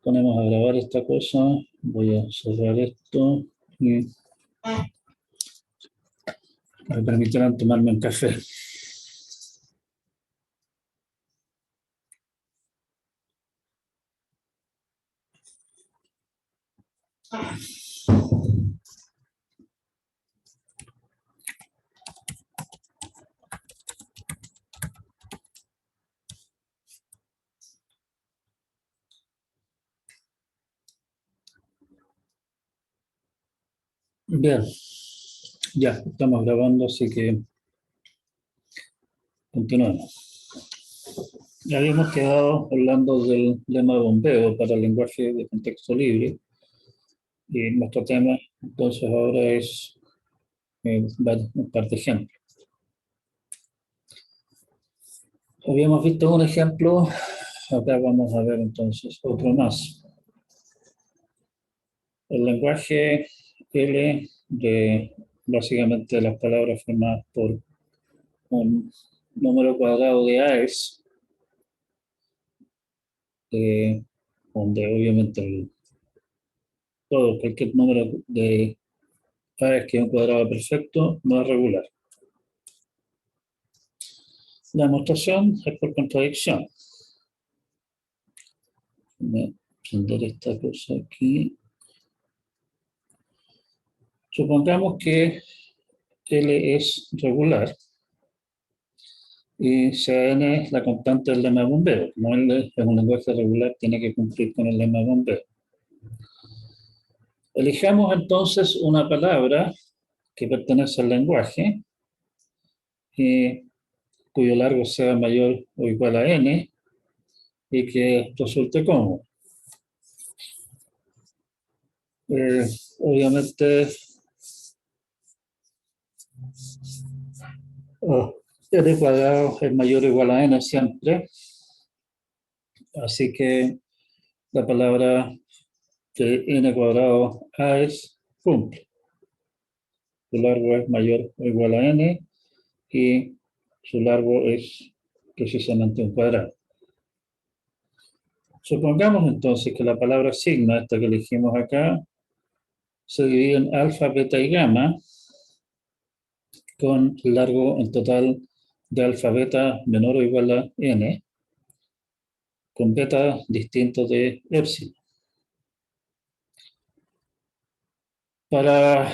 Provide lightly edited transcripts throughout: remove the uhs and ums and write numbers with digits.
Ponemos a grabar esta cosa. Voy a cerrar esto y me permitirán tomarme un café. Bien, ya estamos grabando, así que continuamos. Ya habíamos quedado hablando del lema de bombeo para el lenguaje de contexto libre y nuestro tema entonces ahora es un par de ejemplos. Habíamos visto un ejemplo, acá vamos a ver entonces otro más. El lenguaje L de básicamente las palabras formadas por un número cuadrado de AES, donde obviamente cualquier número de AES que es un cuadrado perfecto no es regular. La demostración es por contradicción. Voy a prender esta cosa aquí. Supongamos que L es regular y Cn es la constante del lema de bombeo. Como L es un lenguaje regular, tiene que cumplir con el lema de bombeo. Elijamos entonces una palabra que pertenece al lenguaje, cuyo largo sea mayor o igual a n, y que resulte cómodo. Obviamente, n cuadrado es mayor o igual a n siempre, así que la palabra de n cuadrado a es cumple. Su largo es mayor o igual a n y su largo es precisamente un cuadrado. Supongamos entonces que la palabra sigma, esta que elegimos acá, se divide en alfa, beta y gamma, con largo en total de alfa, beta menor o igual a n, con beta distinto de epsilon. Para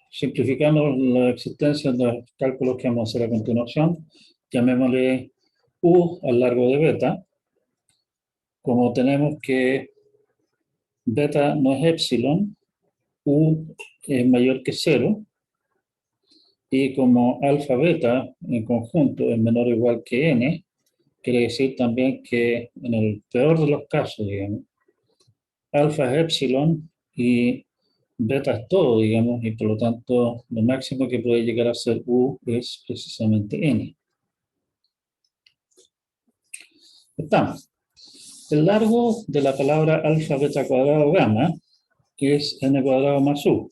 simplificarnos la existencia de los cálculos que vamos a hacer a continuación, llamémosle u al largo de beta. Como tenemos que beta no es epsilon, u es mayor que 0, y como alfa beta en conjunto es menor o igual que n, quiere decir también que en el peor de los casos, digamos, alfa es epsilon y beta es todo, digamos, y por lo tanto lo máximo que puede llegar a ser u es precisamente n. Estamos. El largo de la palabra alfa, beta cuadrado, gamma es n cuadrado más u,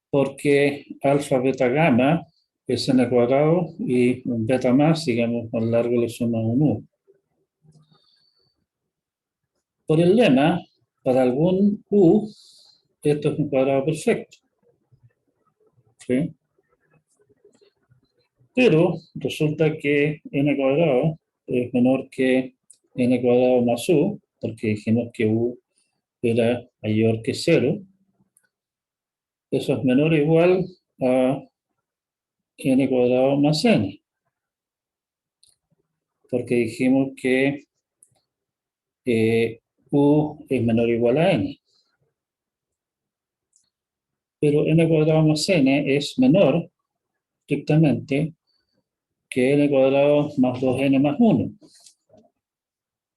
porque alfa, beta, gamma es n cuadrado y un beta más, digamos, al largo le suma un u. Por el lema, para algún u, esto es un cuadrado perfecto. ¿Sí? Pero resulta que n cuadrado es menor que n cuadrado más u, porque dijimos que u era mayor que 0. Eso es menor o igual a n cuadrado más n, porque dijimos que u es menor o igual a n. Pero n cuadrado más n es menor, estrictamente, que n cuadrado más 2n más 1.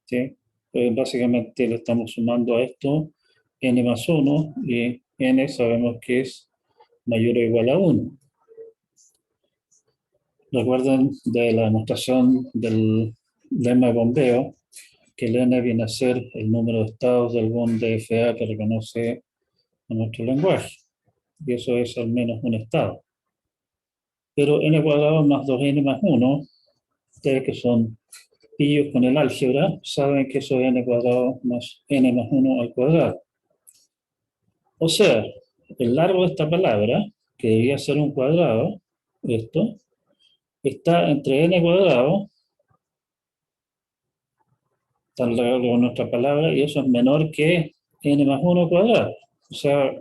¿Sí? Básicamente le estamos sumando a esto n más 1 y n sabemos que es mayor o igual a 1. Recuerden de la demostración del lema de bombeo que el n viene a ser el número de estados de algún DFA que reconoce a nuestro lenguaje. Y eso es al menos un estado. Pero n cuadrado más 2n más 1, ustedes que son pillos con el álgebra saben que eso es n cuadrado más n más 1 al cuadrado. O sea, el largo de esta palabra, que debía ser un cuadrado, esto, está entre n cuadrado, tan largo como nuestra palabra, y eso es menor que n más 1 cuadrado. O sea,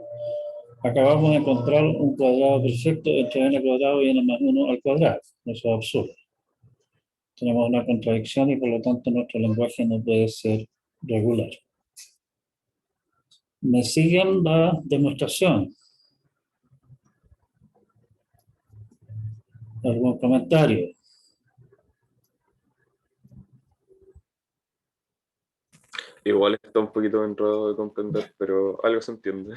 acabamos de encontrar un cuadrado perfecto entre n cuadrado y n más 1 al cuadrado. Eso es absurdo. Tenemos una contradicción y por lo tanto nuestro lenguaje no puede ser regular. ¿Me siguen la demostración? ¿Algún comentario? Igual está un poquito enredado de comprender, pero algo se entiende.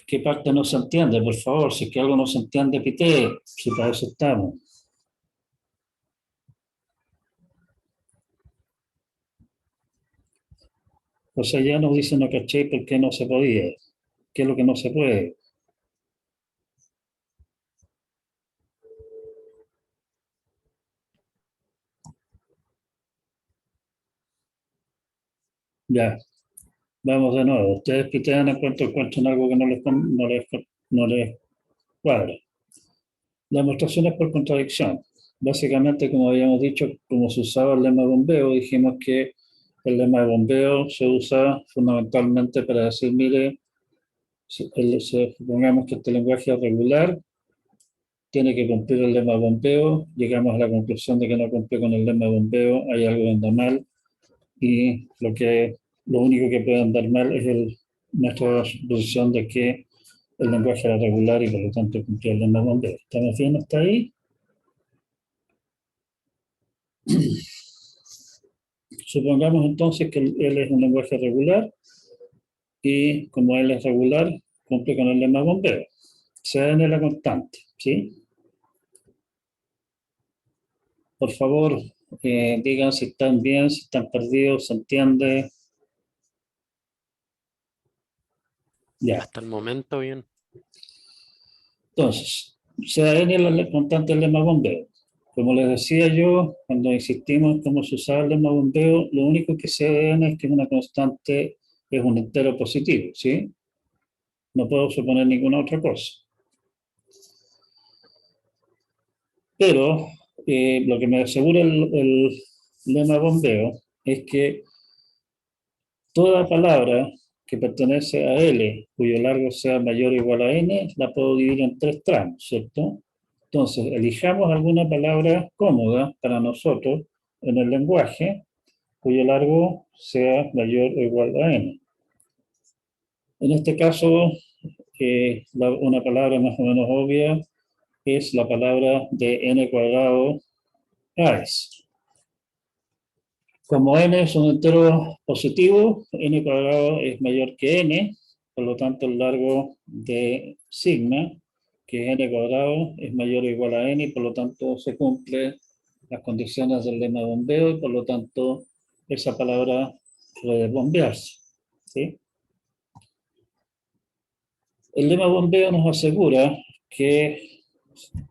¿Qué parte no se entiende? Por favor, si es que algo no se entiende, pitee, si para eso estamos. O sea, ya nos dicen, no caché, ¿por qué no se podía? ¿Qué es lo que no se puede? Ya, vamos de nuevo. Ustedes pitean en cuanto encuentren algo que no les cuadra. La demostración es por contradicción. Básicamente, como habíamos dicho, como se usaba el lema de bombeo, dijimos que el lema de bombeo se usa fundamentalmente para decir, mire, supongamos que este lenguaje es regular, tiene que cumplir el lema de bombeo, llegamos a la conclusión de que no cumple con el lema de bombeo, hay algo que anda mal, y lo único que puede andar mal es nuestra suposición de que el lenguaje era regular y por lo tanto cumplía el lema de bombeo. ¿Estamos bien hasta ahí? Supongamos entonces que él es un lenguaje regular y como él es regular, cumple con el lema de bombeo. Sea n la constante, ¿sí? Por favor, digan si están bien, si están perdidos, se entiende. Ya. Hasta el momento, bien. Entonces, sea n la constante del lema de bombeo. Como les decía yo, cuando insistimos en cómo se usaba el lema de bombeo, lo único que sea de n es que es una constante, es un entero positivo, ¿sí? No puedo suponer ninguna otra cosa. Pero lo que me asegura el lema bombeo es que toda palabra que pertenece a L, cuyo largo sea mayor o igual a N, la puedo dividir en tres tramos, ¿cierto? Entonces, elijamos alguna palabra cómoda para nosotros en el lenguaje, cuyo largo sea mayor o igual a N. En este caso, una palabra más o menos obvia es la palabra de n cuadrado AES. Como n es un entero positivo, n cuadrado es mayor que n, por lo tanto el largo de sigma, que es n cuadrado, es mayor o igual a n, y por lo tanto se cumplen las condiciones del lema de bombeo, y por lo tanto esa palabra puede bombearse, ¿sí? El lema de bombeo nos asegura que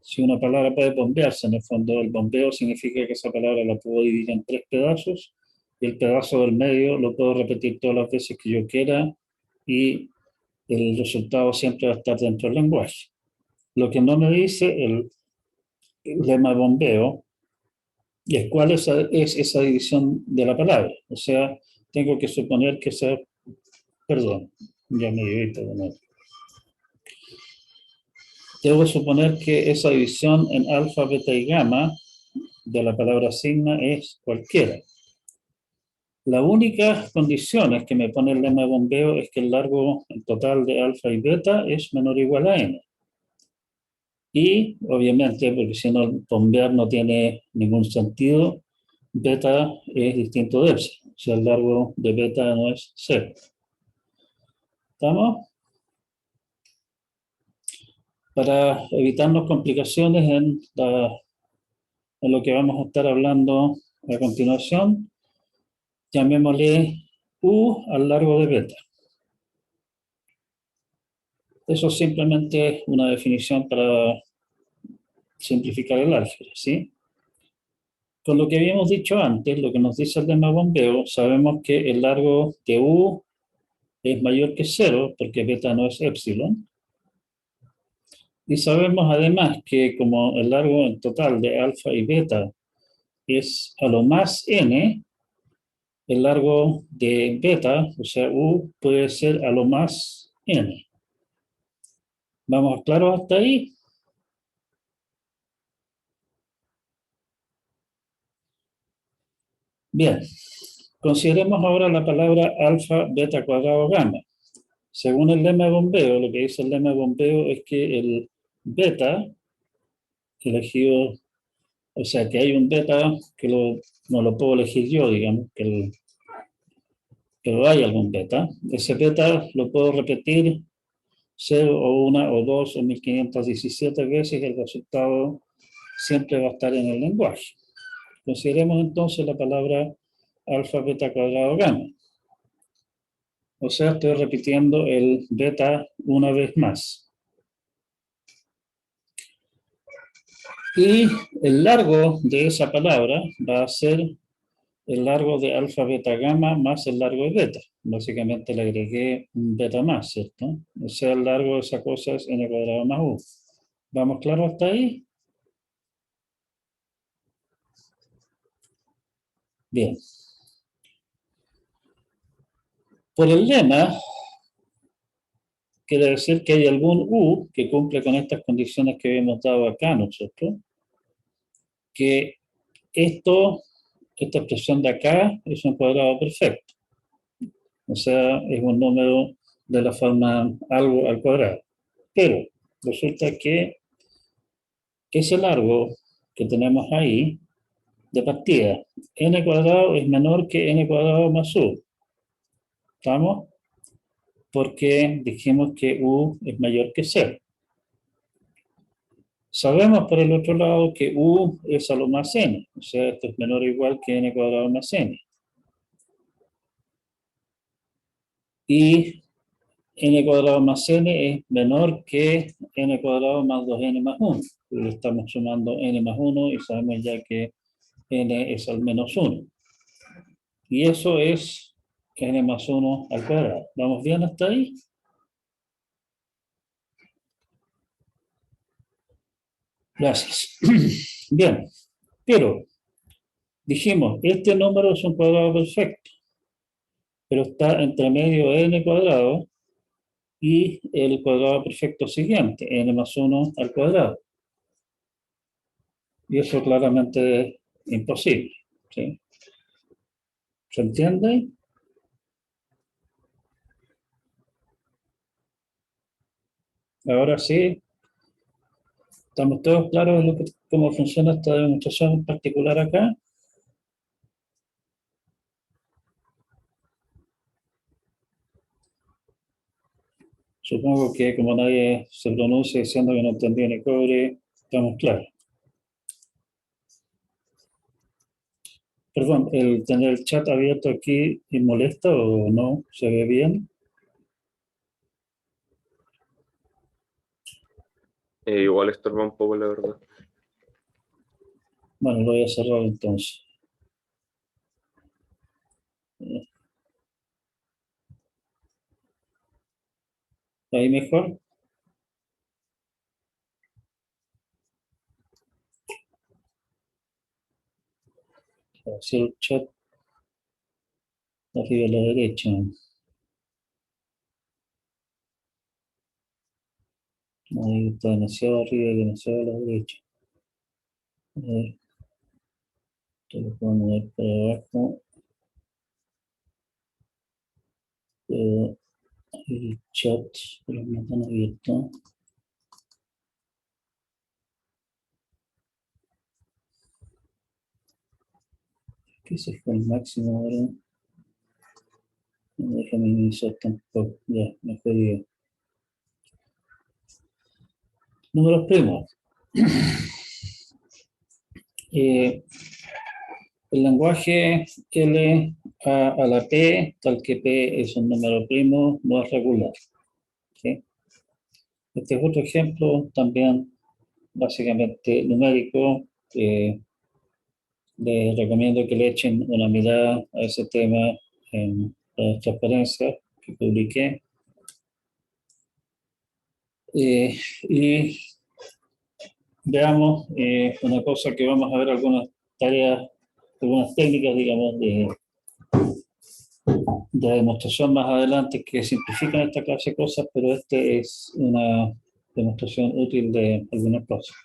si una palabra puede bombearse, en el fondo el bombeo significa que esa palabra la puedo dividir en tres pedazos y el pedazo del medio lo puedo repetir todas las veces que yo quiera y el resultado siempre va a estar dentro del lenguaje. Lo que no me dice el lema de bombeo es cuál es esa división de la palabra. O sea, tengo que suponer que esa, perdón, ya me divito de nuevo. Debo suponer que esa división en alfa, beta y gamma de la palabra sigma es cualquiera. La única condición es que me pone el lema de bombeo es que el largo total de alfa y beta es menor o igual a n. Y obviamente, porque si no, bombear no tiene ningún sentido, beta es distinto de epsilon. O sea, el largo de beta no es cero. ¿Estamos? Para evitarnos complicaciones en lo que vamos a estar hablando a continuación, llamémosle U al largo de beta. Eso es simplemente una definición para simplificar el álgebra, ¿sí? Con lo que habíamos dicho antes, lo que nos dice el lema bombeo, sabemos que el largo de U es mayor que cero, porque beta no es epsilon. Y sabemos además que como el largo en total de alfa y beta es a lo más n, el largo de beta, o sea, U, puede ser a lo más n. ¿Vamos claro hasta ahí? Bien, consideremos ahora la palabra alfa, beta cuadrado, gamma. Según el lema de bombeo, lo que dice el lema de bombeo es que el beta elegido, o sea, que hay un beta que no lo puedo elegir yo, digamos, pero hay algún beta. Ese beta lo puedo repetir 0 o 1 o 2 o 1517 veces y el resultado siempre va a estar en el lenguaje. Consideremos entonces la palabra alfa, beta cuadrado, gamma. O sea, estoy repitiendo el beta una vez más. Y el largo de esa palabra va a ser el largo de alfa, beta, gamma más el largo de beta. Básicamente le agregué un beta más, ¿cierto? O sea, el largo de esa cosa es n cuadrado más u. ¿Vamos claro hasta ahí? Bien. Por el lema, quiere decir que hay algún u que cumple con estas condiciones que habíamos dado acá nosotros, que esta expresión de acá es un cuadrado perfecto. O sea, es un número de la forma algo al cuadrado. Pero resulta que ese largo que tenemos ahí, de partida, n cuadrado es menor que n cuadrado más u. ¿Estamos? Porque dijimos que u es mayor que 0. Sabemos por el otro lado que u es a lo más n, o sea, esto es menor o igual que n cuadrado más n. Y n cuadrado más n es menor que n cuadrado más 2n más 1. Le estamos sumando n más 1 y sabemos ya que n es al menos 1. Y eso es n más 1 al cuadrado. ¿Vamos bien hasta ahí? Gracias. Bien, pero dijimos, este número es un cuadrado perfecto, pero está entre medio de n cuadrado y el cuadrado perfecto siguiente, n más 1 al cuadrado. Y eso claramente es imposible. ¿Sí? ¿Se entiende? Ahora sí, ¿estamos todos claros de cómo funciona esta demostración en particular acá? Supongo que como nadie se pronuncia diciendo que no entendió ni cobre, estamos claros. Perdón, ¿el tener el chat abierto aquí molesta o no? ¿Se ve bien? Igual estorba un poco, la verdad. Bueno, lo voy a cerrar entonces. ¿Ahí mejor? Hacia el chat arriba a la derecha. Ahí está demasiado arriba y demasiado a la derecha. A ver, esto lo puedo mover para abajo. El chat, pero no están abierto. ¿Qué se fue el máximo ahora? No déjame iniciar tampoco. Ya, me jodí. Números primos. El lenguaje L a la P, tal que P es un número primo, no es regular. ¿Sí? Este es otro ejemplo también básicamente numérico, les recomiendo que le echen una mirada a ese tema en la transparencia que publiqué. Y veamos una cosa que vamos a ver algunas tareas, algunas técnicas, digamos, de demostración más adelante que simplifican esta clase de cosas, pero este es una demostración útil de algunas cosas.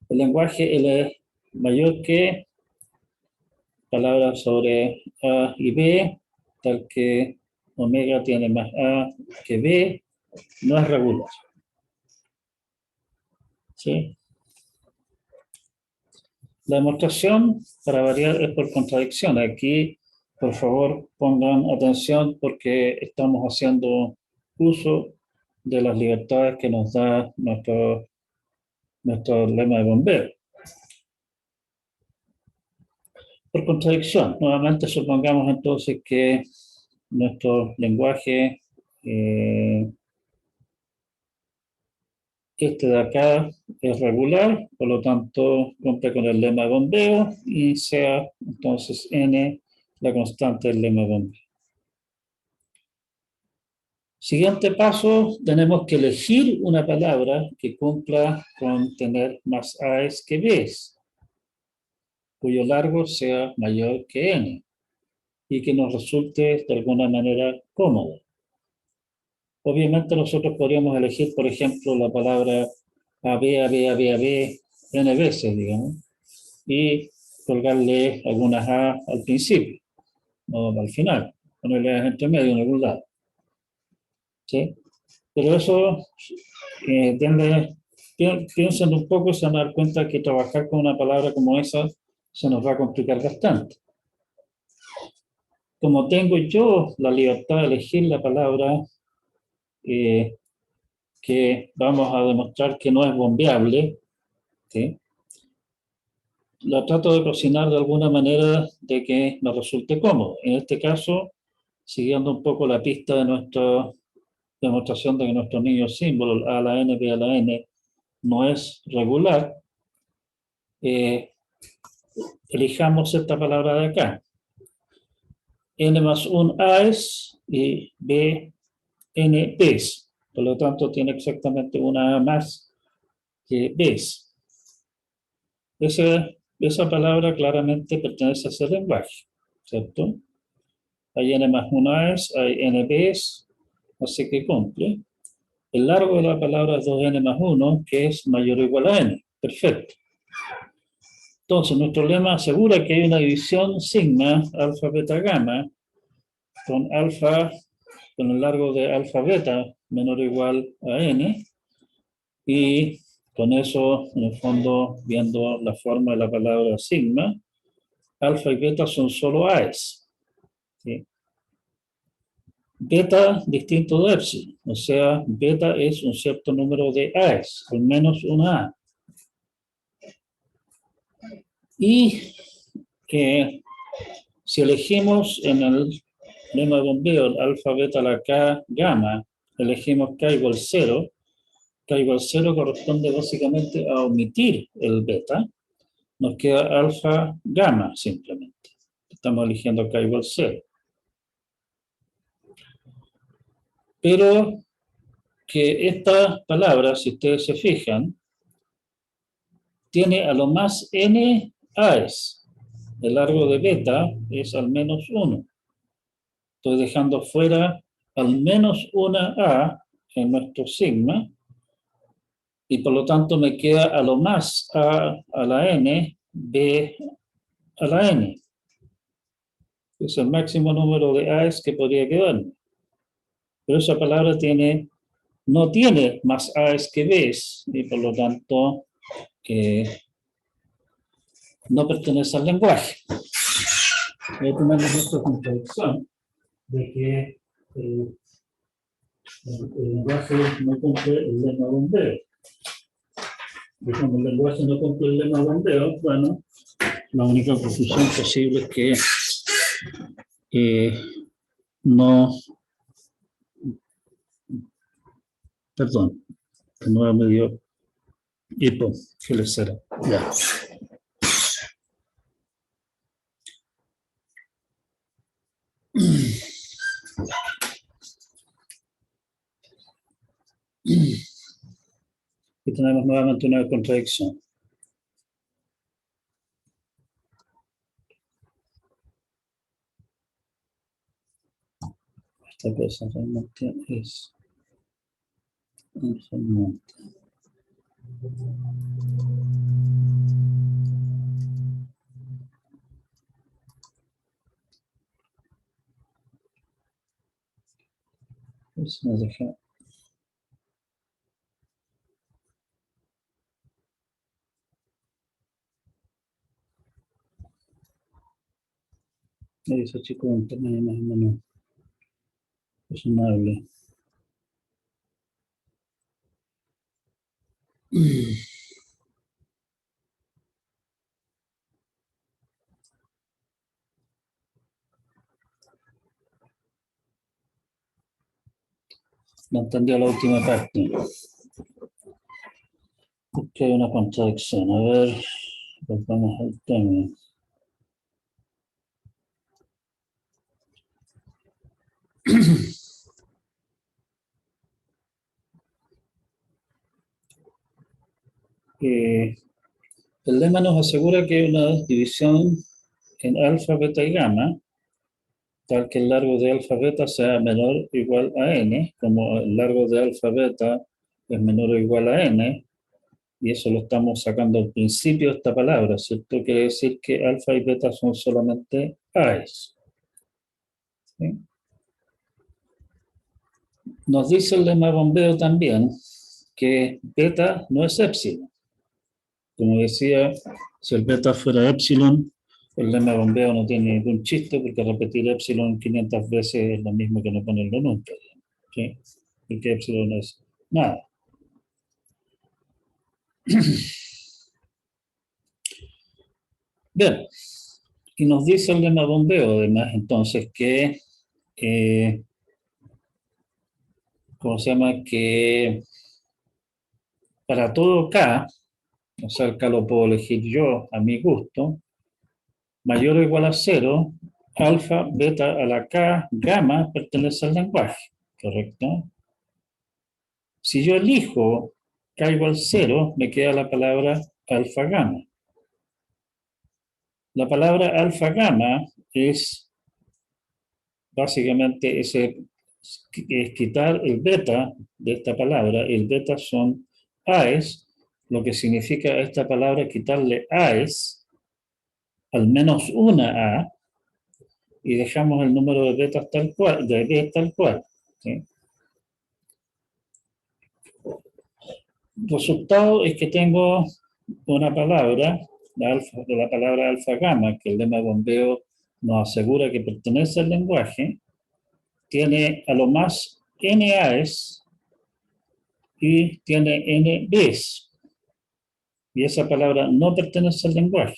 El lenguaje L es mayor que palabras sobre A y B, tal que omega tiene más A que B, no es regular. ¿Sí? La demostración, para variar, es por contradicción. Aquí, por favor, pongan atención porque estamos haciendo uso de las libertades que nos da nuestro lema de bombero. Por contradicción, nuevamente supongamos entonces que nuestro lenguaje, este de acá, es regular, por lo tanto cumple con el lema de bombeo y sea entonces n la constante del lema de bombeo. Siguiente paso, tenemos que elegir una palabra que cumpla con tener más a's que b's, cuyo largo sea mayor que n y que nos resulte de alguna manera cómodo. Obviamente nosotros podríamos elegir, por ejemplo, la palabra AB, AB, AB, AB, n veces, digamos, y colgarle algunas A al principio, o al final, ponerle entre medio en algún lado. ¿Sí? Pero eso piensen un poco y se van a dar cuenta que trabajar con una palabra como esa se nos va a complicar bastante. Como tengo yo la libertad de elegir la palabra que vamos a demostrar que no es bombeable, ¿sí? La trato de cocinar de alguna manera de que me resulte cómodo. En este caso, siguiendo un poco la pista de nuestra demostración de que nuestro niño símbolo, A a la N, B a la N, no es regular, elijamos esta palabra de acá. N más 1 A's y B, N B's. Por lo tanto, tiene exactamente una A más que B's. Esa palabra claramente pertenece a ese lenguaje, ¿cierto? Hay N más 1 A's, hay N B's, así que cumple. El largo de la palabra es 2N más 1, que es mayor o igual a N. Perfecto. Entonces, nuestro lema asegura que hay una división sigma, alfa, beta, gamma, con alfa, con el largo de alfa, beta, menor o igual a N, y con eso, en el fondo, viendo la forma de la palabra sigma, alfa y beta son solo A's. ¿Sí? Beta distinto de epsilon, o sea, beta es un cierto número de A's, al menos una A. Y que si elegimos en el lema de bombeo el alfa, beta, la K, gamma, elegimos K igual 0, K igual 0 corresponde básicamente a omitir el beta, nos queda alfa, gamma simplemente. Estamos eligiendo K igual 0. Pero que esta palabra, si ustedes se fijan, tiene a lo más n A's. El largo de beta es al menos 1. Estoy dejando fuera al menos una A en nuestro sigma y por lo tanto me queda a lo más A a la N, B a la N. Es el máximo número de A's que podría quedarme. Pero esa palabra no tiene más A's que B's y por lo tanto no pertenece al lenguaje. Ahí tenemos nuestra contradicción de que el lenguaje no cumple el lema de bombeo. Y como el lenguaje no cumple el lema de bombeo, bueno, la única conclusión posible es que no, perdón, que no me dio hipo, que les será. Ya. Y tenemos nuevamente una contradicción. Esta cosa realmente es realmente. Pues me deja. Ese chico de internet más o menos razonable. No entendió la última parte. Aquí hay una contradicción. A ver, volvamos al tema. El lema nos asegura que hay una división en alfa, beta y gamma, tal que el largo de alfa beta sea menor o igual a n, como el largo de alfa beta es menor o igual a n, y eso lo estamos sacando al principio de esta palabra, ¿cierto? Quiere decir que alfa y beta son solamente a's. ¿Sí? Nos dice el lema bombeo también que beta no es épsilon. Como decía, si el beta fuera epsilon, el lema bombeo no tiene ningún chiste porque repetir epsilon 500 veces es lo mismo que no ponerlo nunca. ¿Sí? Porque epsilon es nada. Bien, y nos dice el lema bombeo además entonces que, ¿cómo se llama? Que para todo K, o sea, el K lo puedo elegir yo a mi gusto, mayor o igual a 0, alfa, beta a la K, gamma pertenece al lenguaje, ¿correcto? Si yo elijo K igual 0, me queda la palabra alfa gamma. La palabra alfa gamma es básicamente es quitar el beta de esta palabra. El beta son AES, lo que significa esta palabra quitarle AES, al menos una A, y dejamos el número de betas tal cual, de B tal cual. ¿Sí? Resultado es que tengo una palabra, la palabra alfa gamma, que el lema de bombeo nos asegura que pertenece al lenguaje, tiene a lo más n a's y tiene n b's. Y esa palabra no pertenece al lenguaje.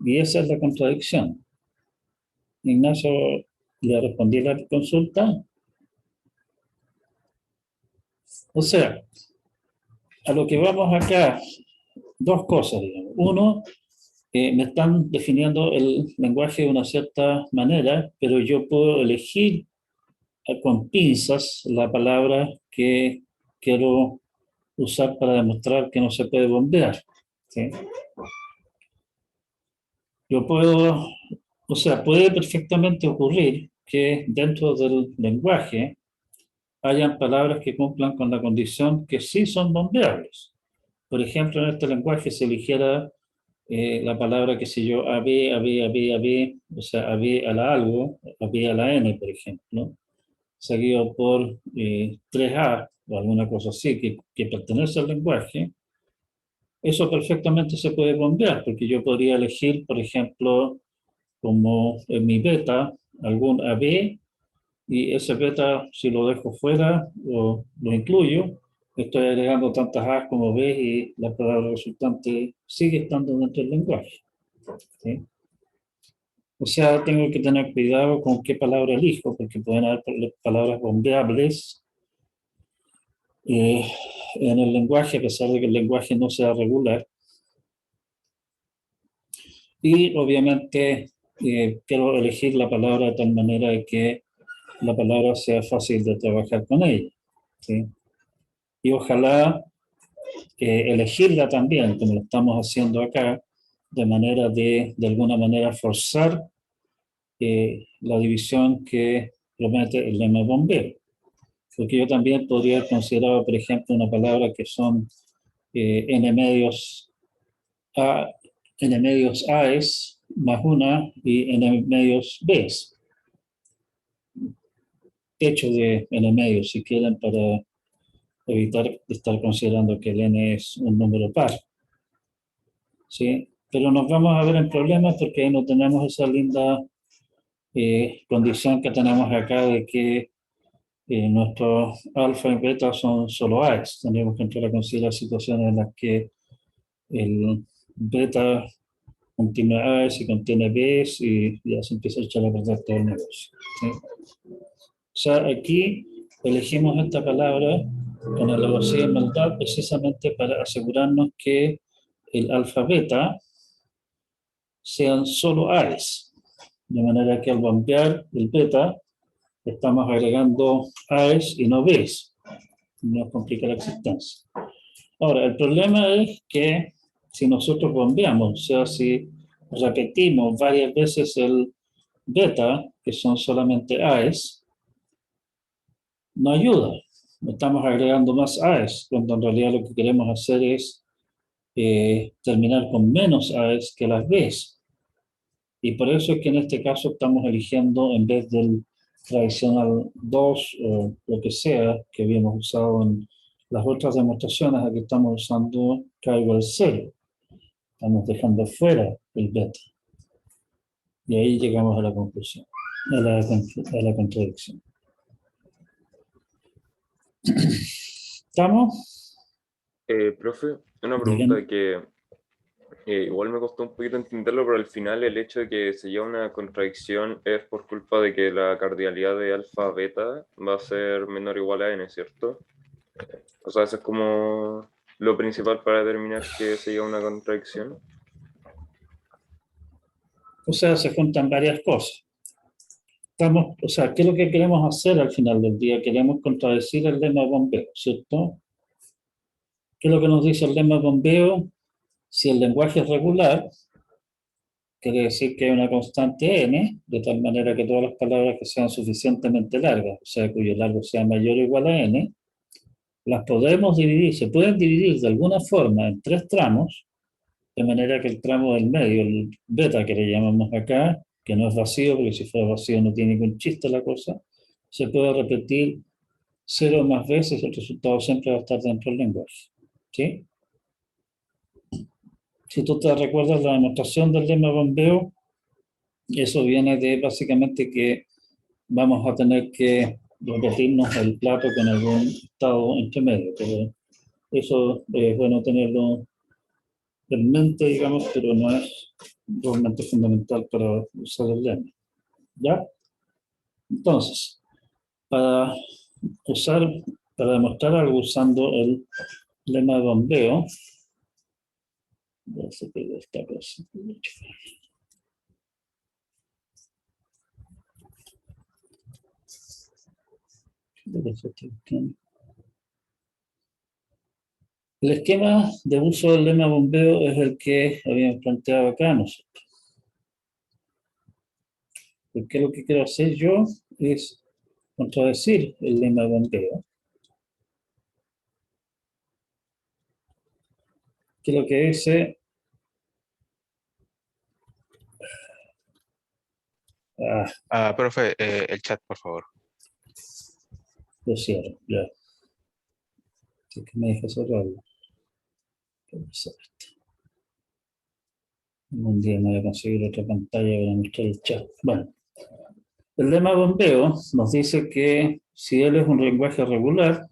Y esa es la contradicción. Ignacio, le respondí la consulta. O sea, a lo que vamos acá, dos cosas, digamos. Uno, me están definiendo el lenguaje de una cierta manera, pero yo puedo elegir con pinzas la palabra que quiero usar para demostrar que no se puede bombear. ¿Sí? Yo puedo, o sea, puede perfectamente ocurrir que dentro del lenguaje hayan palabras que cumplan con la condición que sí son bombeables. Por ejemplo, en este lenguaje se eligiera la palabra, qué sé yo, AB, AB, AB, AB, o sea, AB a la algo, AB a la N, por ejemplo, seguido por 3A o alguna cosa así que pertenece al lenguaje. Eso perfectamente se puede bombear, porque yo podría elegir, por ejemplo, como en mi beta, algún AB, y ese beta, si lo dejo fuera o lo incluyo, estoy agregando tantas A como B y la palabra resultante sigue estando dentro del lenguaje. ¿Sí? O sea, tengo que tener cuidado con qué palabra elijo, porque pueden haber palabras bombeables eh, en el lenguaje, a pesar de que el lenguaje no sea regular. Y obviamente quiero elegir la palabra de tal manera de que la palabra sea fácil de trabajar con ella, ¿sí? Y ojalá elegirla también, como lo estamos haciendo acá, de manera de alguna manera forzar la división que promete el lema bombero. Porque yo también podría haber considerado, por ejemplo, una palabra que son n medios a, n medios a's más una y n medios b's. Hecho de n medios, si quieren, para evitar estar considerando que el n es un número par. ¿Sí? Pero nos vamos a ver en problemas porque no tenemos esa linda condición que tenemos acá de que nuestros alfa y beta son solo A's. Tendríamos que entrar a considerar situaciones en las que el beta contiene A's y contiene B's y ya se empieza a echar a perder todo el negocio. ¿Sí? O sea, aquí elegimos esta palabra con alevosía y maldad precisamente para asegurarnos que el alfa beta sean solo A's. De manera que al bombear el beta estamos agregando A's y no B's. Nos complica la existencia. Ahora, el problema es que si nosotros bombeamos, o sea, si repetimos varias veces el beta, que son solamente A's, no ayuda. Estamos agregando más A's, cuando en realidad lo que queremos hacer es terminar con menos A's que las B's. Y por eso es que en este caso estamos eligiendo, en vez del tradicional 2 o lo que sea que habíamos usado en las otras demostraciones, aquí estamos usando K igual 0. Estamos dejando fuera el beta. Y ahí llegamos a la conclusión, a la contradicción. ¿Estamos? Profe, una Díganme. pregunta que igual me costó un poquito entenderlo, pero al final el hecho de que se lleve una contradicción es por culpa de que la cardinalidad de alfa beta va a ser menor o igual a n, ¿cierto? O sea, eso es como lo principal para determinar que se lleva una contradicción. O sea, se juntan varias cosas. Estamos, o sea, ¿qué es lo que queremos hacer al final del día? Queremos contradecir el lema de bombeo, ¿cierto? ¿Qué es lo que nos dice el lema de bombeo? Si el lenguaje es regular, quiere decir que hay una constante n, de tal manera que todas las palabras que sean suficientemente largas, o sea, cuyo largo sea mayor o igual a n, las podemos dividir, se pueden dividir de alguna forma en tres tramos, de manera que el tramo del medio, el beta que le llamamos acá, que no es vacío, porque si fuera vacío no tiene ningún chiste la cosa, se puede repetir 0 más veces, el resultado siempre va a estar dentro del lenguaje. ¿Sí? Si tú te recuerdas la demostración del lema bombeo, eso viene de básicamente que vamos a tener que repetirnos el plato con algún estado entre medio, pero eso es bueno tenerlo en mente, digamos, pero no es realmente fundamental para usar el lema. ¿Ya? Entonces, para usar, para demostrar algo usando el lema de bombeo, ya se pegó esta cosa. El esquema de uso del lema bombeo es el que habíamos planteado acá nosotros. Porque lo que quiero hacer yo es contradecir el lema de bombeo. Que lo que dice... Profe, el chat, por favor. Lo cierro, ya. Así que me deja cerrarlo. Un día me voy a conseguir otra pantalla para mostrar el chat. Bueno, el lema bombeo nos dice que si él es un lenguaje regular,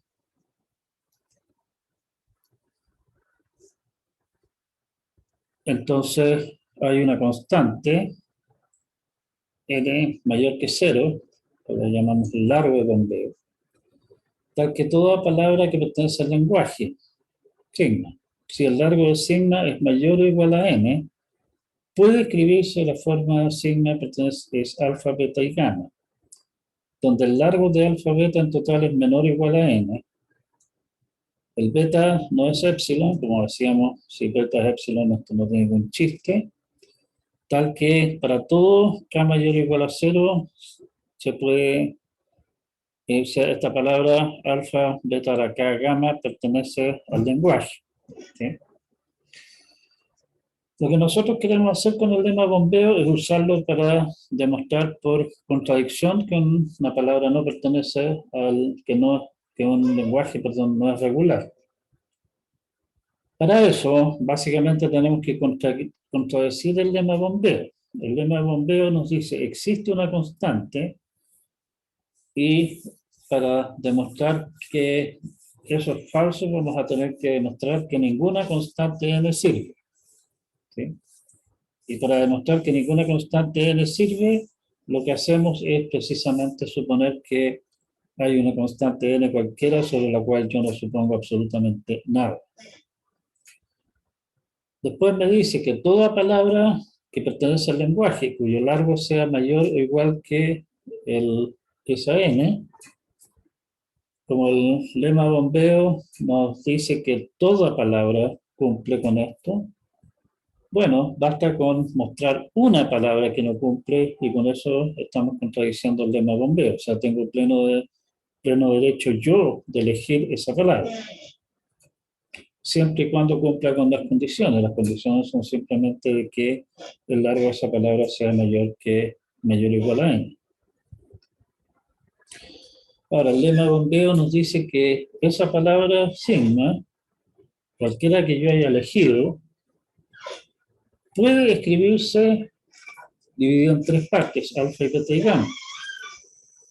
entonces hay una constante n mayor que 0, que lo llamamos largo de bombeo, tal que toda palabra que pertenece al lenguaje, sigma. Si el largo de sigma es mayor o igual a n, puede escribirse de la forma sigma es alfa, beta y gamma, donde el largo de alfa, beta en total es menor o igual a n. El beta no es epsilon, como decíamos, si beta es epsilon, esto no tiene ningún chiste, tal que para todo k mayor o igual a 0 se puede, esta palabra alfa, beta, la k, gamma pertenece al lenguaje. ¿Sí? Lo que nosotros queremos hacer con el lema bombeo es usarlo para demostrar por contradicción que una palabra no pertenece al que un lenguaje, perdón, no es regular. Para eso, básicamente tenemos que contradecir el lema bombeo. El lema bombeo nos dice, existe una constante y para demostrar que eso es falso, vamos a tener que demostrar que ninguna constante n sirve. ¿Sí? Y para demostrar que ninguna constante n sirve, lo que hacemos es precisamente suponer que hay una constante n cualquiera sobre la cual yo no supongo absolutamente nada. Después me dice que toda palabra que pertenece al lenguaje, cuyo largo sea mayor o igual que esa n, como el lema bombeo nos dice que toda palabra cumple con esto, bueno, basta con mostrar una palabra que no cumple y con eso estamos contradiciendo el lema bombeo. O sea, tengo pleno derecho yo de elegir esa palabra. Siempre y cuando cumpla con las condiciones. Las condiciones son simplemente de que el largo de esa palabra sea mayor o igual a n. Ahora, el lema bombeo nos dice que esa palabra sigma, cualquiera que yo haya elegido, puede escribirse dividido en tres partes, alfa, beta y gamma.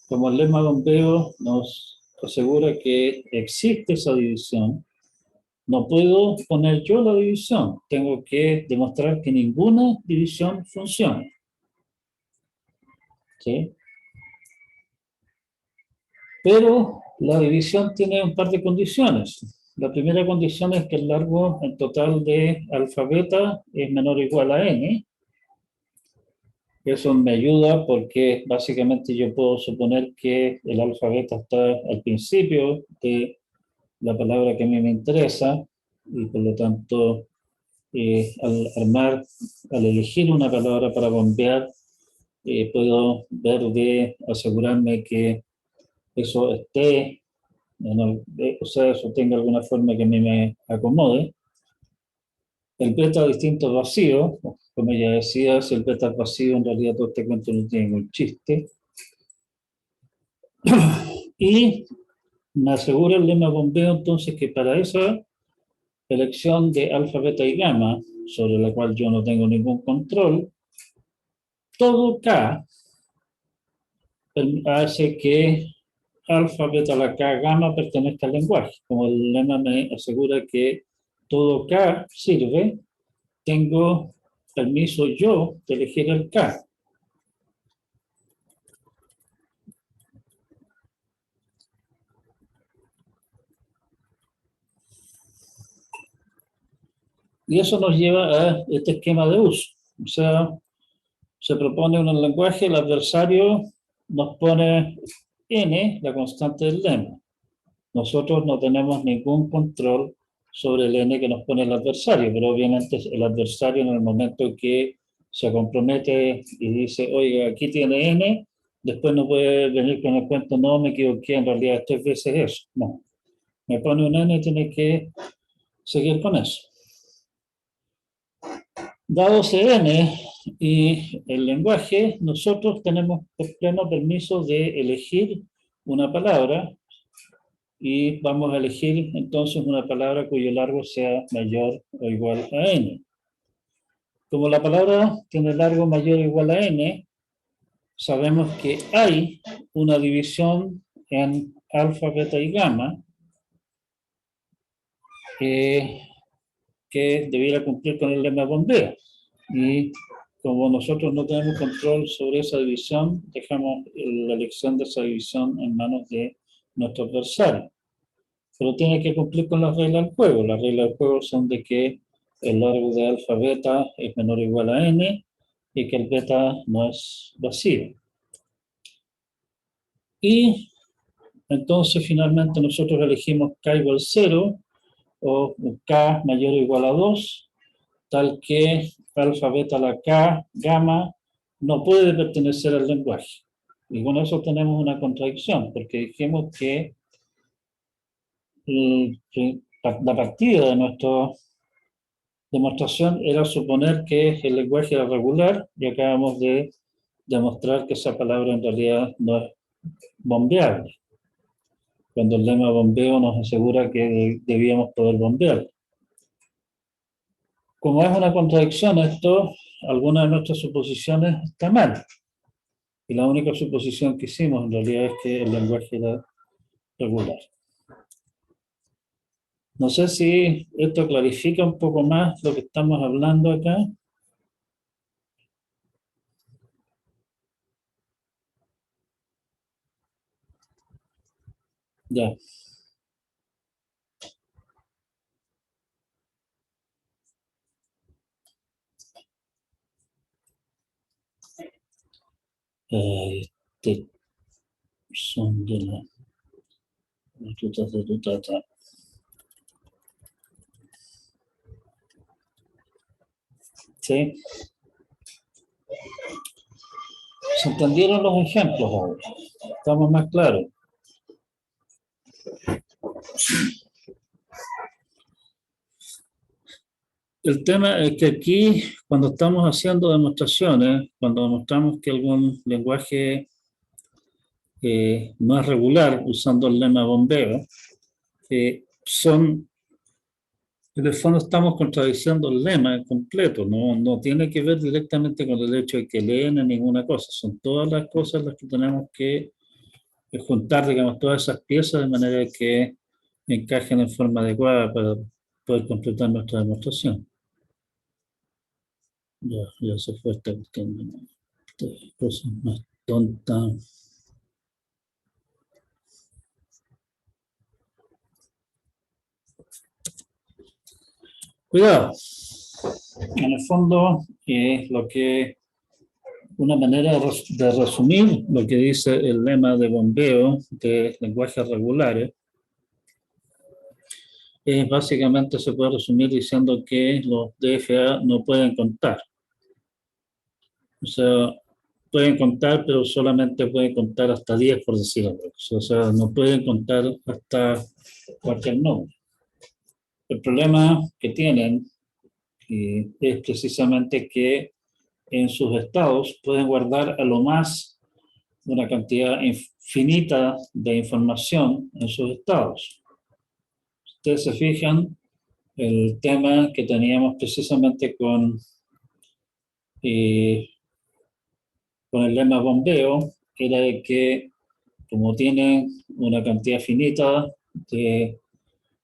Como el lema bombeo nos asegura que existe esa división, no puedo poner yo la división, tengo que demostrar que ninguna división funciona. ¿Sí? Pero la división tiene un par de condiciones. La primera condición es que el largo en total de alfa beta es menor o igual a n. Eso me ayuda porque básicamente yo puedo suponer que el alfa beta está al principio de la palabra que a mí me interesa y por lo tanto al elegir una palabra para bombear, puedo ver de asegurarme que eso esté, o sea, eso tenga alguna forma que a mí me acomode. El beta distinto al vacío, como ya decía, si el beta es vacío, en realidad todo este cuento no tiene ningún chiste. Y me asegura el lema bombeo entonces que para esa elección de alfa, beta y gamma, sobre la cual yo no tengo ningún control, todo K hace que alfa, beta, la K, gamma pertenezca al lenguaje. Como el lema me asegura que todo K sirve, tengo permiso yo de elegir el K. Y eso nos lleva a este esquema de uso. O sea, se propone un lenguaje, el adversario nos pone n, la constante del lema. Nosotros no tenemos ningún control sobre el n que nos pone el adversario, pero obviamente el adversario en el momento que se compromete y dice, oiga, aquí tiene n, después no puede venir con el cuento, no, me equivoqué, en realidad 3 veces eso. No, me pone un n y tiene que seguir con eso. Dado ese n y el lenguaje, nosotros tenemos pleno permiso de elegir una palabra y vamos a elegir entonces una palabra cuyo largo sea mayor o igual a n. Como la palabra tiene largo mayor o igual a n, sabemos que hay una división en alfa, beta y gamma que debiera cumplir con el lema bombeo. Y como nosotros no tenemos control sobre esa división, dejamos la elección de esa división en manos de nuestro adversario. Pero tiene que cumplir con las reglas del juego. Las reglas del juego son de que el largo de alfa beta es menor o igual a n y que el beta no es vacío. Y entonces finalmente nosotros elegimos k igual 0 o k mayor o igual a 2, tal que alfa, beta, la k, gamma, no puede pertenecer al lenguaje. Y con eso tenemos una contradicción, porque dijimos que la partida de nuestra demostración era suponer que el lenguaje era regular y acabamos de demostrar que esa palabra en realidad no es bombeable, cuando el lema bombeo nos asegura que debíamos poder bombear. Como es una contradicción esto, alguna de nuestras suposiciones está mal. Y la única suposición que hicimos en realidad es que el lenguaje era regular. No sé si esto clarifica un poco más lo que estamos hablando acá. Ya. Este son de las rutas de Tutata. ¿Sí? ¿Se entendieron los ejemplos ahora? Estamos más claros. El tema es que aquí, cuando estamos haciendo demostraciones, cuando demostramos que algún lenguaje no es regular, usando el lema bombeo, en el fondo estamos contradiciendo el lema completo, no tiene que ver directamente con el hecho de que leen ninguna cosa, son todas las cosas las que tenemos que juntar, digamos, todas esas piezas de manera que encajen en forma adecuada para poder completar nuestra demostración. Ya se fue esta cuestión de estas cosas más tontas. Cuidado. En el fondo, una manera de resumir lo que dice el lema de bombeo de lenguajes regulares es básicamente se puede resumir diciendo que los DFA no pueden contar. O sea, pueden contar, pero solamente pueden contar hasta 10, por decir algo. O sea, no pueden contar hasta cualquier número. El problema que tienen es precisamente que en sus estados pueden guardar a lo más una cantidad infinita de información en sus estados. Ustedes se fijan, el tema que teníamos precisamente con el lema bombeo era de que como tienen una cantidad finita de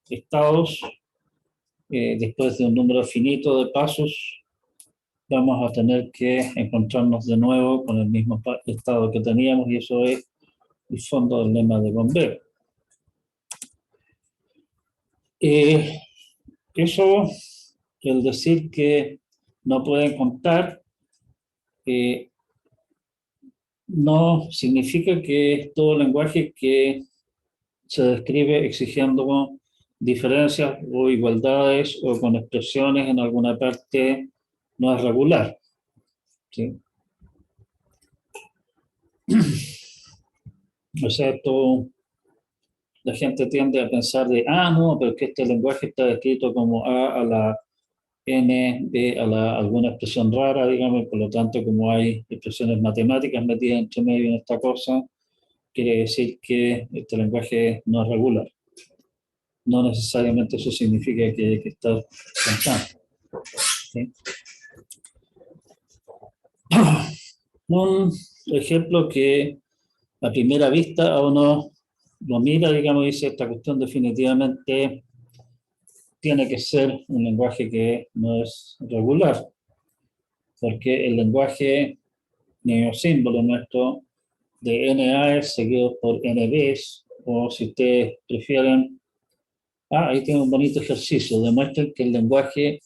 estados, después de un número finito de pasos, vamos a tener que encontrarnos de nuevo con el mismo estado que teníamos y eso es el fondo del lema de bombeo. Eso, el decir que no pueden contar, no significa que todo lenguaje que se describe exigiendo diferencias o igualdades o con expresiones en alguna parte no es regular. ¿Sí? O sea, la gente tiende a pensar de, no, pero es que este lenguaje está escrito como A a la N, B a alguna expresión rara, digamos, por lo tanto, como hay expresiones matemáticas metidas entre medio en esta cosa, quiere decir que este lenguaje no es regular. No necesariamente eso significa que hay que estar contando. ¿Sí? Un ejemplo que a primera vista a uno lo mira, digamos, dice, esta cuestión definitivamente tiene que ser un lenguaje que no es regular, porque el lenguaje neosímbolo nuestro de NAs seguido por NBs, o si ustedes prefieren, ahí tiene un bonito ejercicio, demuestren que el lenguaje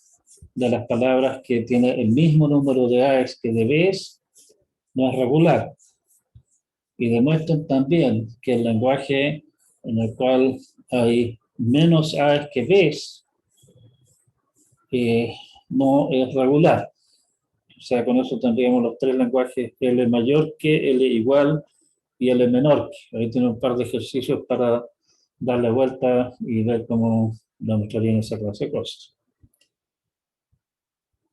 de las palabras que tiene el mismo número de A's que de B's no es regular. Y demuestran también que el lenguaje en el cual hay menos A's que B's no es regular. O sea, con eso tendríamos los tres lenguajes L mayor que, L igual y L menor que. Ahí tiene un par de ejercicios para darle vuelta y ver cómo demostrarían esa clase de cosas.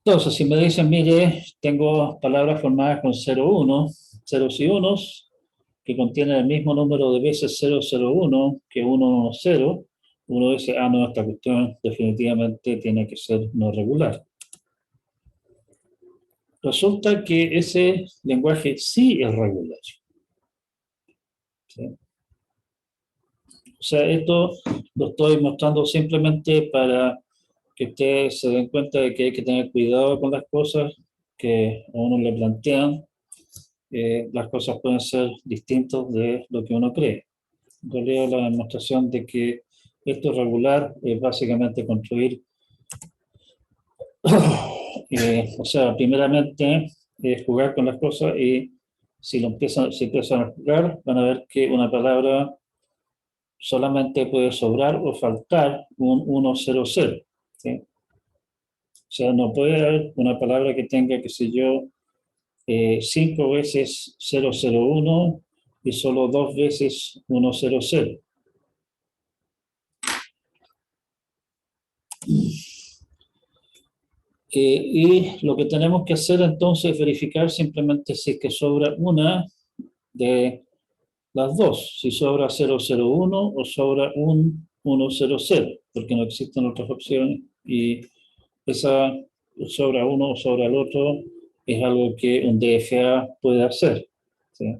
Entonces, si me dicen, mire, tengo palabras formadas con 0, 1, ceros y unos, que contienen el mismo número de veces 0, 0, 1 que 1, 1, 0, uno dice, ah, no, esta cuestión definitivamente tiene que ser no regular. Resulta que ese lenguaje sí es regular. ¿Sí? O sea, esto lo estoy mostrando simplemente para que ustedes se den cuenta de que hay que tener cuidado con las cosas que a uno le plantean. Las cosas pueden ser distintas de lo que uno cree. En realidad, la demostración de que esto es regular es básicamente construir, o sea, primeramente jugar con las cosas y si empiezan a jugar, van a ver que una palabra solamente puede sobrar o faltar un 1, 0, 0. ¿Sí? O sea, no puede haber una palabra que tenga, qué sé yo, 5 veces 0, 0, 1 y solo 2 veces 1, 0, 0. Y lo que tenemos que hacer entonces es verificar simplemente si es que sobra una de las dos, si sobra 001 o sobra un 100, porque no existen otras opciones y esa sobra uno o sobra el otro es algo que un DFA puede hacer. ¿Sí?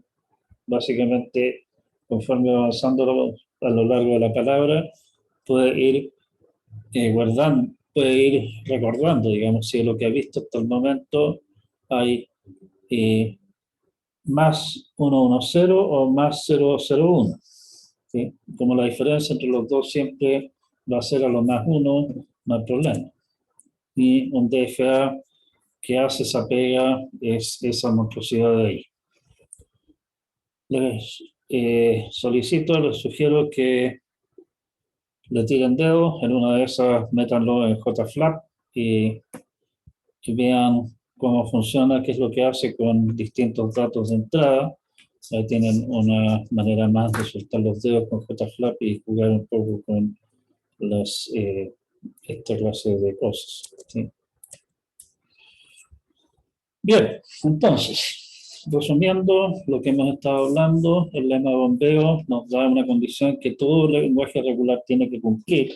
Básicamente, conforme avanzando a lo largo de la palabra, puede ir guardando, puede ir recordando, digamos, si lo que ha visto hasta el momento hay más 110 o más 001. ¿Sí? Como la diferencia entre los dos siempre va a ser a lo más 1, no hay problema. Y un DFA que hace esa pega es esa monstruosidad de ahí. Les les sugiero que le tiren dedos, en una de esas métanlo en JFlap y vean cómo funciona, qué es lo que hace con distintos datos de entrada. Ahí tienen una manera más de soltar los dedos con JFlap y jugar un poco con esta clase de cosas. ¿Sí? Bien, entonces, resumiendo lo que hemos estado hablando, el lema de bombeo nos da una condición que todo lenguaje regular tiene que cumplir.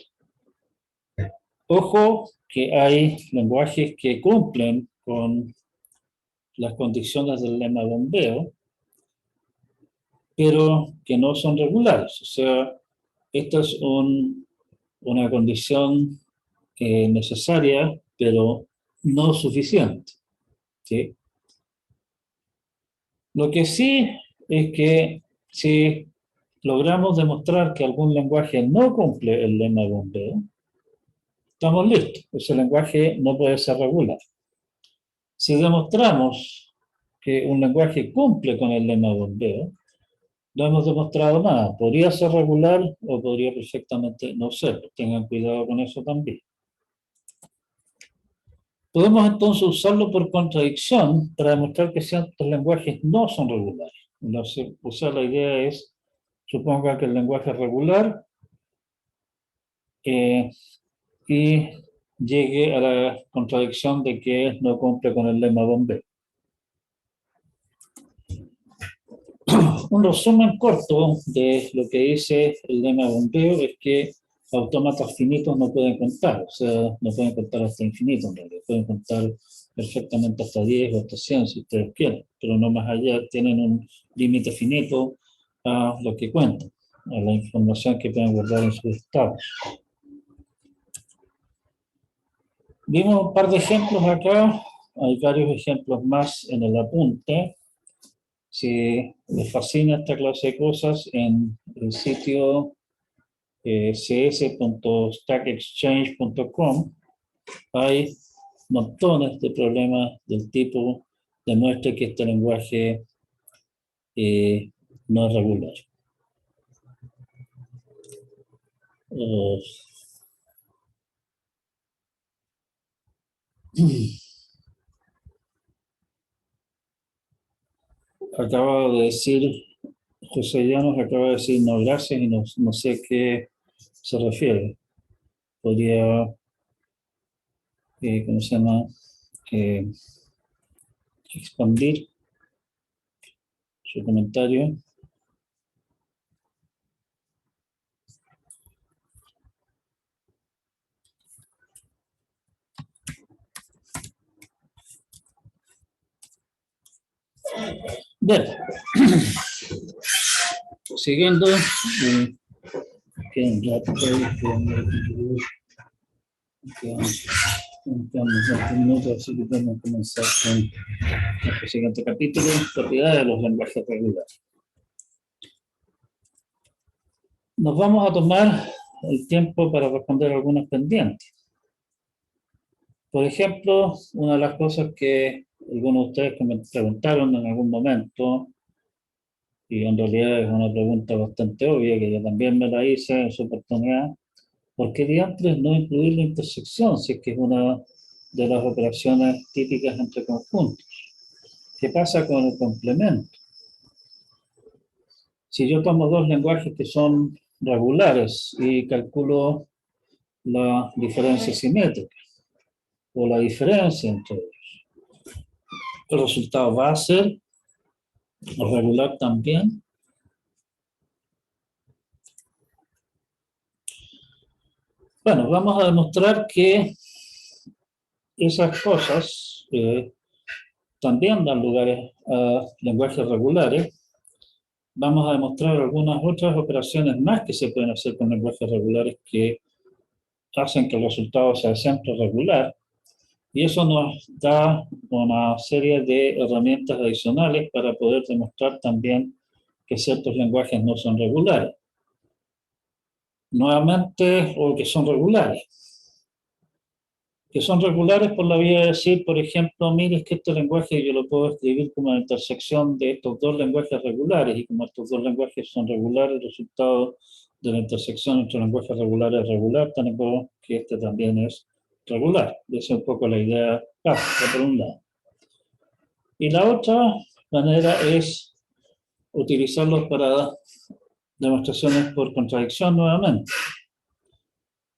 Ojo que hay lenguajes que cumplen con las condiciones del lema de bombeo, pero que no son regulares. O sea, esta es una condición necesaria, pero no suficiente. ¿Sí? Lo que sí es que si logramos demostrar que algún lenguaje no cumple el lema de bombeo, estamos listos. Ese lenguaje no puede ser regular. Si demostramos que un lenguaje cumple con el lema de bombeo, no hemos demostrado nada. Podría ser regular o podría perfectamente no ser. Tengan cuidado con eso también. Podemos entonces usarlo por contradicción para demostrar que ciertos lenguajes no son regulares. O sea, la idea es, suponga que el lenguaje es regular y llegue a la contradicción de que no cumple con el lema bombeo. Un resumen corto de lo que dice el lema bombeo es que autómatas finitos no pueden contar, o sea, no pueden contar hasta infinito en realidad, pueden contar perfectamente hasta 10 o hasta 100 si ustedes quieren, pero no más allá, tienen un límite finito a lo que cuentan, a la información que pueden guardar en sus estados. Vimos un par de ejemplos acá, hay varios ejemplos más en el apunte. Si les fascina esta clase de cosas, en el sitio cs.stackexchange.com hay montones de problemas del tipo demuestre que este lenguaje no es regular. Acaba de decir, José Llanos acaba de decir no gracias y no sé a qué se refiere. Podría, ¿cómo se llama? Expandir su comentario. Bien, siguiendo, quedan 20 minutos, así que podemos comenzar con nuestro siguiente capítulo, propiedades de los lenguajes regulares. Nos vamos a tomar el tiempo para responder algunas pendientes. Por ejemplo, una de las cosas que algunos de ustedes me preguntaron en algún momento, y en realidad es una pregunta bastante obvia, que yo también me la hice en su oportunidad, ¿por qué diantres no incluir la intersección si es que es una de las operaciones típicas entre conjuntos? ¿Qué pasa con el complemento? Si yo tomo dos lenguajes que son regulares y calculo la diferencia simétrica o la diferencia entre ellos, el resultado va a ser regular también. Bueno, vamos a demostrar que esas cosas también dan lugar a lenguajes regulares. Vamos a demostrar algunas otras operaciones más que se pueden hacer con lenguajes regulares que hacen que el resultado sea siempre regular. Y eso nos da una serie de herramientas adicionales para poder demostrar también que ciertos lenguajes no son regulares. Nuevamente, o que son regulares. Que son regulares por la vía de decir, por ejemplo, mire, es que este lenguaje yo lo puedo escribir como la intersección de estos dos lenguajes regulares, y como estos dos lenguajes son regulares, el resultado de la intersección entre lenguajes regulares es regular, tenemos que este también es regular. Esa es un poco la idea básica, por un lado. Y la otra manera es utilizarlos para demostraciones por contradicción nuevamente.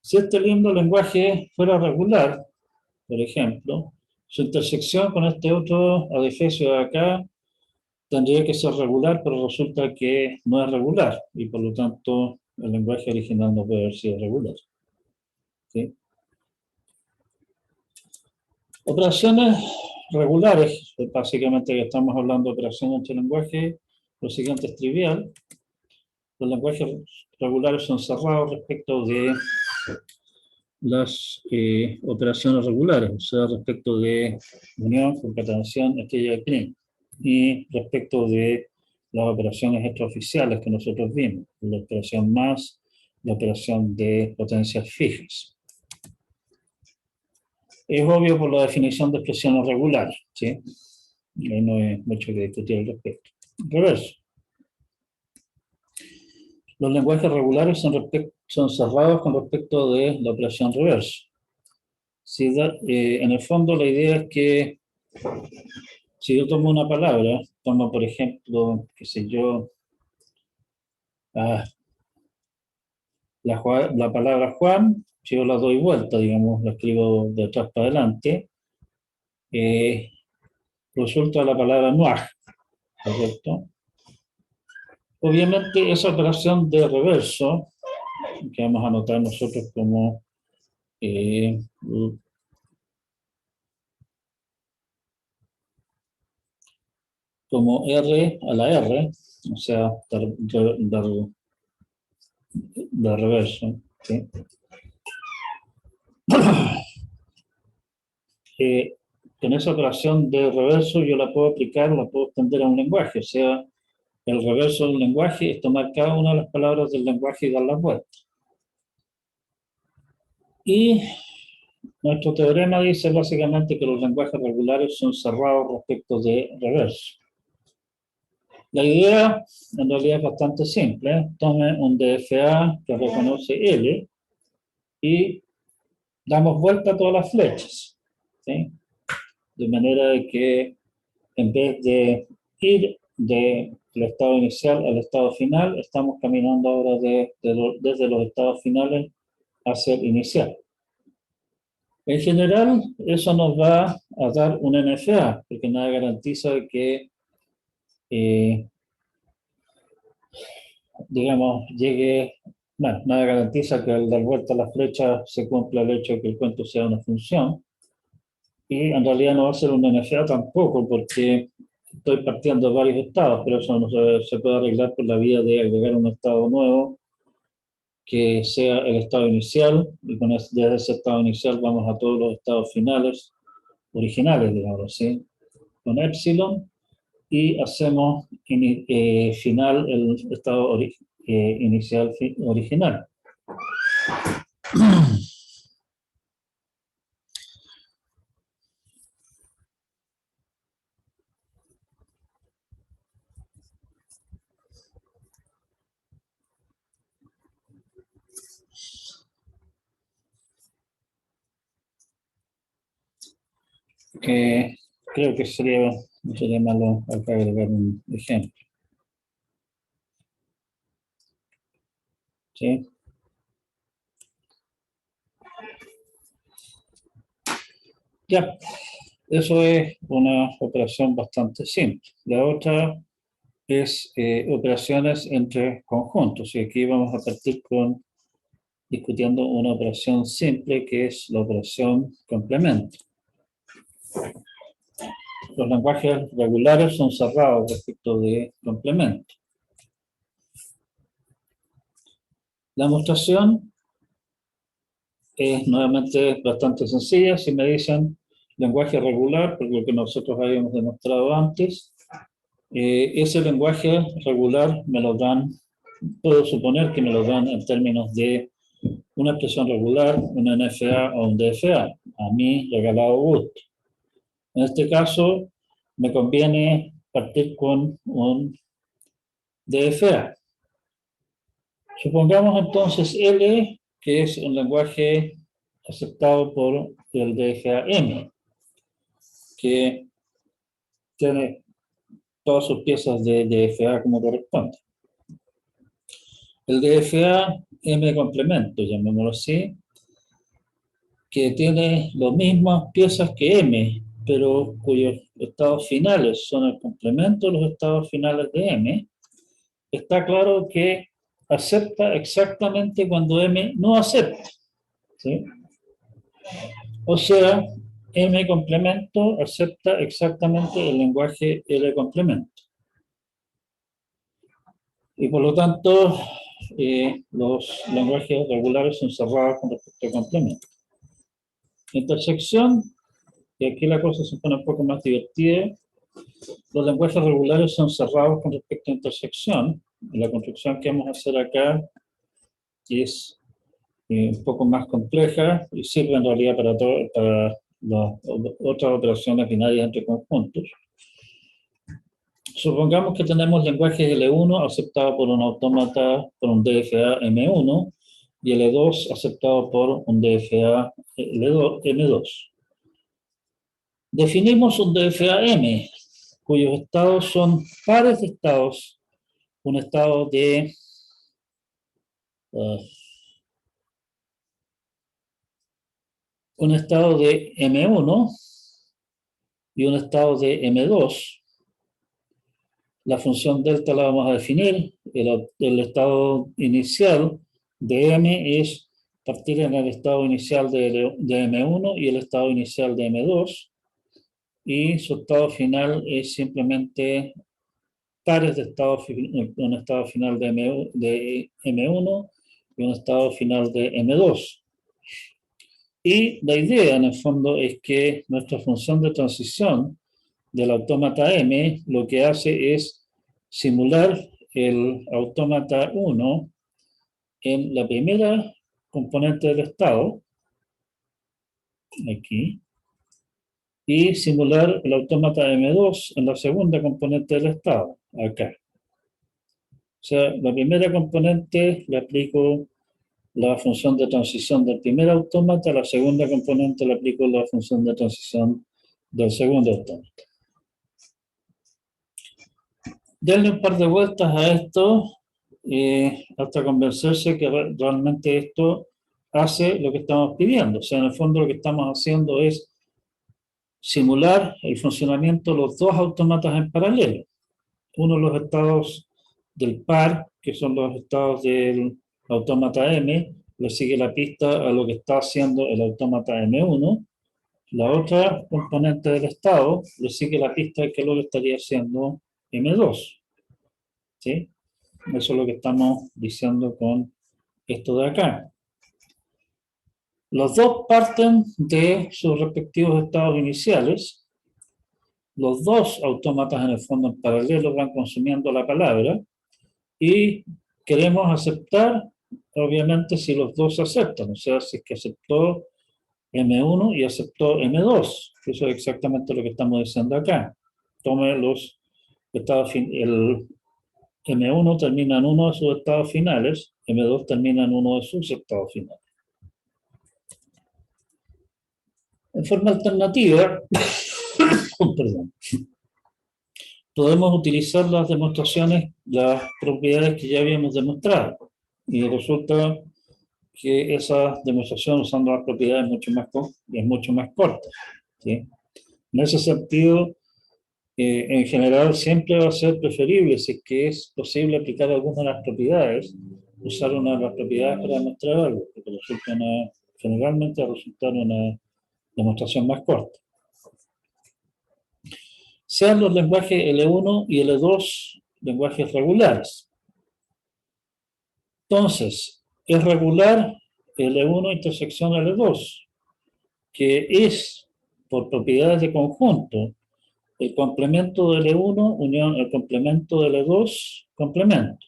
Si este lindo lenguaje fuera regular, por ejemplo, su intersección con este otro adefesio de acá tendría que ser regular, pero resulta que no es regular y por lo tanto el lenguaje original no puede haber sido regular. ¿Sí? Operaciones regulares, básicamente ya estamos hablando de operaciones entre lenguajes, lo siguiente es trivial. Los lenguajes regulares son cerrados respecto de las operaciones regulares, o sea, respecto de unión, concatenación, estrella de Klein, y respecto de las operaciones extraoficiales que nosotros vimos, la operación más, la operación de potencias fijas. Es obvio por la definición de expresiones regulares, ¿sí? Y no hay mucho que discutir al respecto. Reverso. Los lenguajes regulares son cerrados con respecto de la operación reverso. Si en el fondo la idea es que si yo tomo una palabra, tomo por ejemplo, qué sé yo, la palabra Juan, si yo la doy vuelta, digamos, la escribo de atrás para adelante, resulta la palabra noir, ¿correcto? Obviamente esa operación de reverso, que vamos a anotar nosotros como R a la R, o sea, de reverso, ¿sí? Con esa operación de reverso yo la puedo aplicar, la puedo extender a un lenguaje, o sea, el reverso de un lenguaje es tomar cada una de las palabras del lenguaje y darlas vueltas. Y Nuestro teorema dice básicamente que los lenguajes regulares son cerrados respecto de reverso. La idea en realidad es bastante simple. Tome un DFA que reconoce L y damos vuelta a todas las flechas, ¿sí? De manera de que en vez de ir del estado inicial al estado final, estamos caminando ahora desde los estados finales hacia el inicial. En general, eso nos va a dar un NFA, porque nada garantiza que, digamos, nada garantiza que al dar vuelta a la flecha se cumpla el hecho de que el cuento sea una función. Y en realidad no va a ser un NFA tampoco, porque estoy partiendo de varios estados, pero eso no se puede arreglar por la vía de agregar un estado nuevo que sea el estado inicial, y desde ese estado inicial vamos a todos los estados finales, originales, digamos, ¿sí? Con epsilon, y hacemos final el estado inicial original. Creo que no sería malo acá agregar un ejemplo. ¿Sí? Ya, eso es una operación bastante simple. La otra es operaciones entre conjuntos. Y aquí vamos a partir discutiendo una operación simple que es la operación complemento. Los lenguajes regulares son cerrados respecto de complemento. La demostración es nuevamente bastante sencilla. Si me dicen lenguaje regular, por lo que nosotros habíamos demostrado antes, ese lenguaje regular me lo dan, puedo suponer que me lo dan en términos de una expresión regular, una NFA o un DFA, a mí regalado gusto. En este caso, me conviene partir con un DFA. Supongamos entonces L, que es un lenguaje aceptado por el DFA M, que tiene todas sus piezas de DFA como corresponde. El DFA M complemento, llamémoslo así, que tiene las mismas piezas que M, pero cuyos estados finales son el complemento de los estados finales de M, está claro que acepta exactamente cuando M no acepta, ¿sí? O sea, M complemento acepta exactamente el lenguaje L complemento. Y por lo tanto, los lenguajes regulares son cerrados con respecto al complemento. Intersección, y aquí la cosa se pone un poco más divertida. Los lenguajes regulares son cerrados con respecto a intersección. Y la construcción que vamos a hacer acá es un poco más compleja y sirve en realidad para las otras operaciones binarias entre conjuntos. Supongamos que tenemos lenguajes L1 aceptado por un autómata, por un DFA M1, y L2 aceptado por un DFA M2. Definimos un DFA M, cuyos estados son pares de estados, un estado de M1 y un estado de M2. La función delta la vamos a definir. El estado inicial de M es partir en el estado inicial de M1 y el estado inicial de M2. Y su estado final es simplemente pares de un estado final de M1 y un estado final de M2. Y la idea, en el fondo, es que nuestra función de transición del autómata M lo que hace es simular el autómata 1 en la primera componente del estado, aquí, y simular el autómata M2 en la segunda componente del estado, acá. O sea, la primera componente le aplico la función de transición del primer autómata, a la segunda componente le aplico la función de transición del segundo autómata. Denle un par de vueltas a esto hasta convencerse que realmente esto hace lo que estamos pidiendo. O sea, en el fondo lo que estamos haciendo es simular el funcionamiento de los dos autómatas en paralelo. Uno de los estados del par, que son los estados del autómata M, le sigue la pista a lo que está haciendo el autómata M1. La otra componente del estado le sigue la pista de que lo estaría haciendo M2. ¿Sí? Eso es lo que estamos diciendo con esto de acá. Los dos parten de sus respectivos estados iniciales. Los dos autómatas en el fondo en paralelo van consumiendo la palabra y queremos aceptar, obviamente, si los dos aceptan. O sea, si es que aceptó M1 y aceptó M2. Eso es exactamente lo que estamos diciendo acá. Tome los estados el M1 termina en uno de sus estados finales, M2 termina en uno de sus estados finales. En forma alternativa, perdón, podemos utilizar las demostraciones, las propiedades que ya habíamos demostrado. Y resulta que esa demostración usando las propiedades es mucho más corta. ¿Sí? En ese sentido, en general siempre va a ser preferible, si es que es posible aplicar alguna de las propiedades, usar una de las propiedades para demostrar algo, porque generalmente va a resultar una demostración más corta. Sean los lenguajes L1 y L2 lenguajes regulares. Entonces, es regular L1 intersección L2, que es, por propiedades de conjunto, el complemento de L1 unión el complemento de L2 complemento.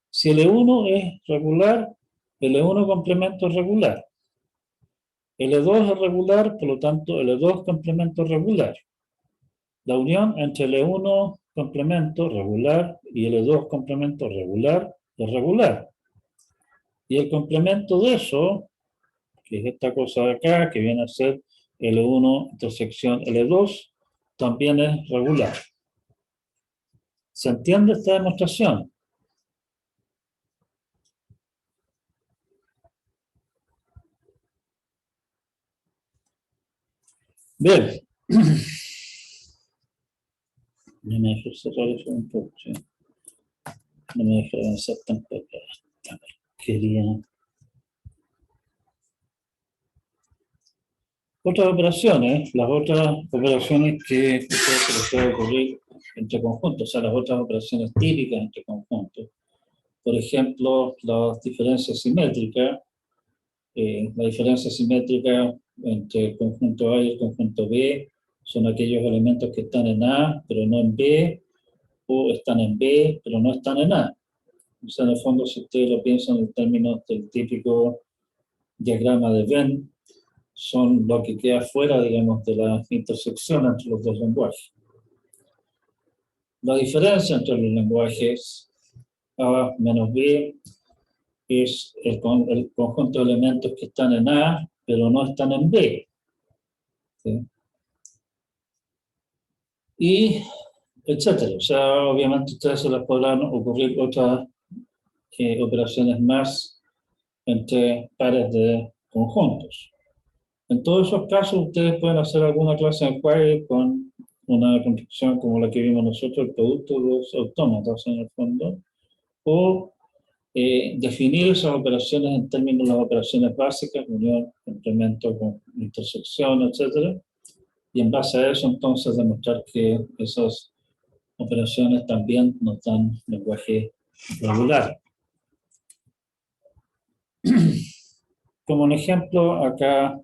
Si L1 es regular, L1 complemento es regular. L2 es regular, por lo tanto, L2 complemento es regular. La unión entre L1 complemento regular y L2 complemento regular es regular. Y el complemento de eso, que es esta cosa de acá, que viene a ser L1 intersección L2, también es regular. ¿Se entiende esta demostración? Bien. No me dejo cerrar eso un poco, ¿sí? No me dejo avanzar tampoco. Quería... Otras operaciones, las otras operaciones que se les puede ocurrir entre conjuntos, o sea, las otras operaciones típicas entre conjuntos. Por ejemplo, las diferencias simétricas. La diferencia simétrica entre el conjunto A y el conjunto B son aquellos elementos que están en A, pero no en B, o están en B, pero no están en A. O sea, en el fondo, si ustedes lo piensan en términos del típico diagrama de Venn, son lo que queda fuera, digamos, de la intersección entre los dos lenguajes. La diferencia entre los lenguajes A menos B es el conjunto de elementos que están en A, pero no están en B. ¿Sí? Y etcétera. O sea, obviamente ustedes se les podrán ocurrir otras operaciones más entre pares de conjuntos. En todos esos casos, ustedes pueden hacer alguna clase de enjuague con una construcción como la que vimos nosotros, el producto de los autómatas en el fondo, o definir esas operaciones en términos de las operaciones básicas, unión, complemento, con intersección, etcétera, y en base a eso entonces demostrar que esas operaciones también nos dan lenguaje regular. Como un ejemplo, acá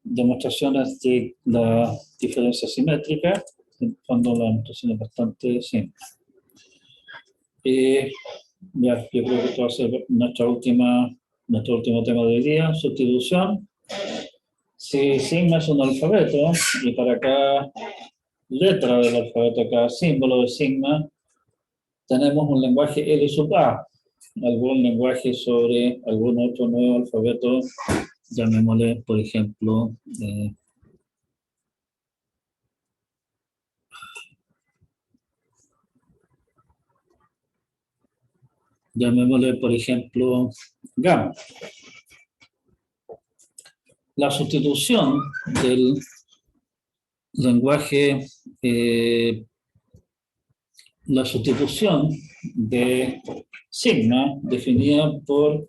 demostraciones de la diferencia simétrica, cuando la demostración es bastante simple. Ya, yo creo que esto va a ser nuestro último tema de hoy día, sustitución. Si sigma es un alfabeto, y para cada letra del alfabeto, cada símbolo de sigma, tenemos un lenguaje L sub A, algún lenguaje sobre algún otro nuevo alfabeto, llamémosle, por ejemplo, gamma. La sustitución del lenguaje, la sustitución de sigma definida por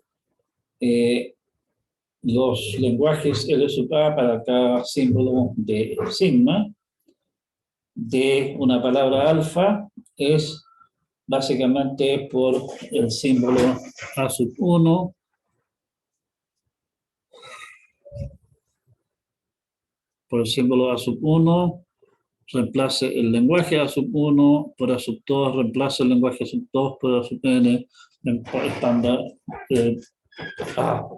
los lenguajes L sub A para cada símbolo de sigma de una palabra alfa es básicamente por el símbolo A sub 1 por el símbolo A sub 1, reemplace el lenguaje A sub 1 por A sub 2, reemplace el lenguaje A sub 2 por A sub n, estándar A,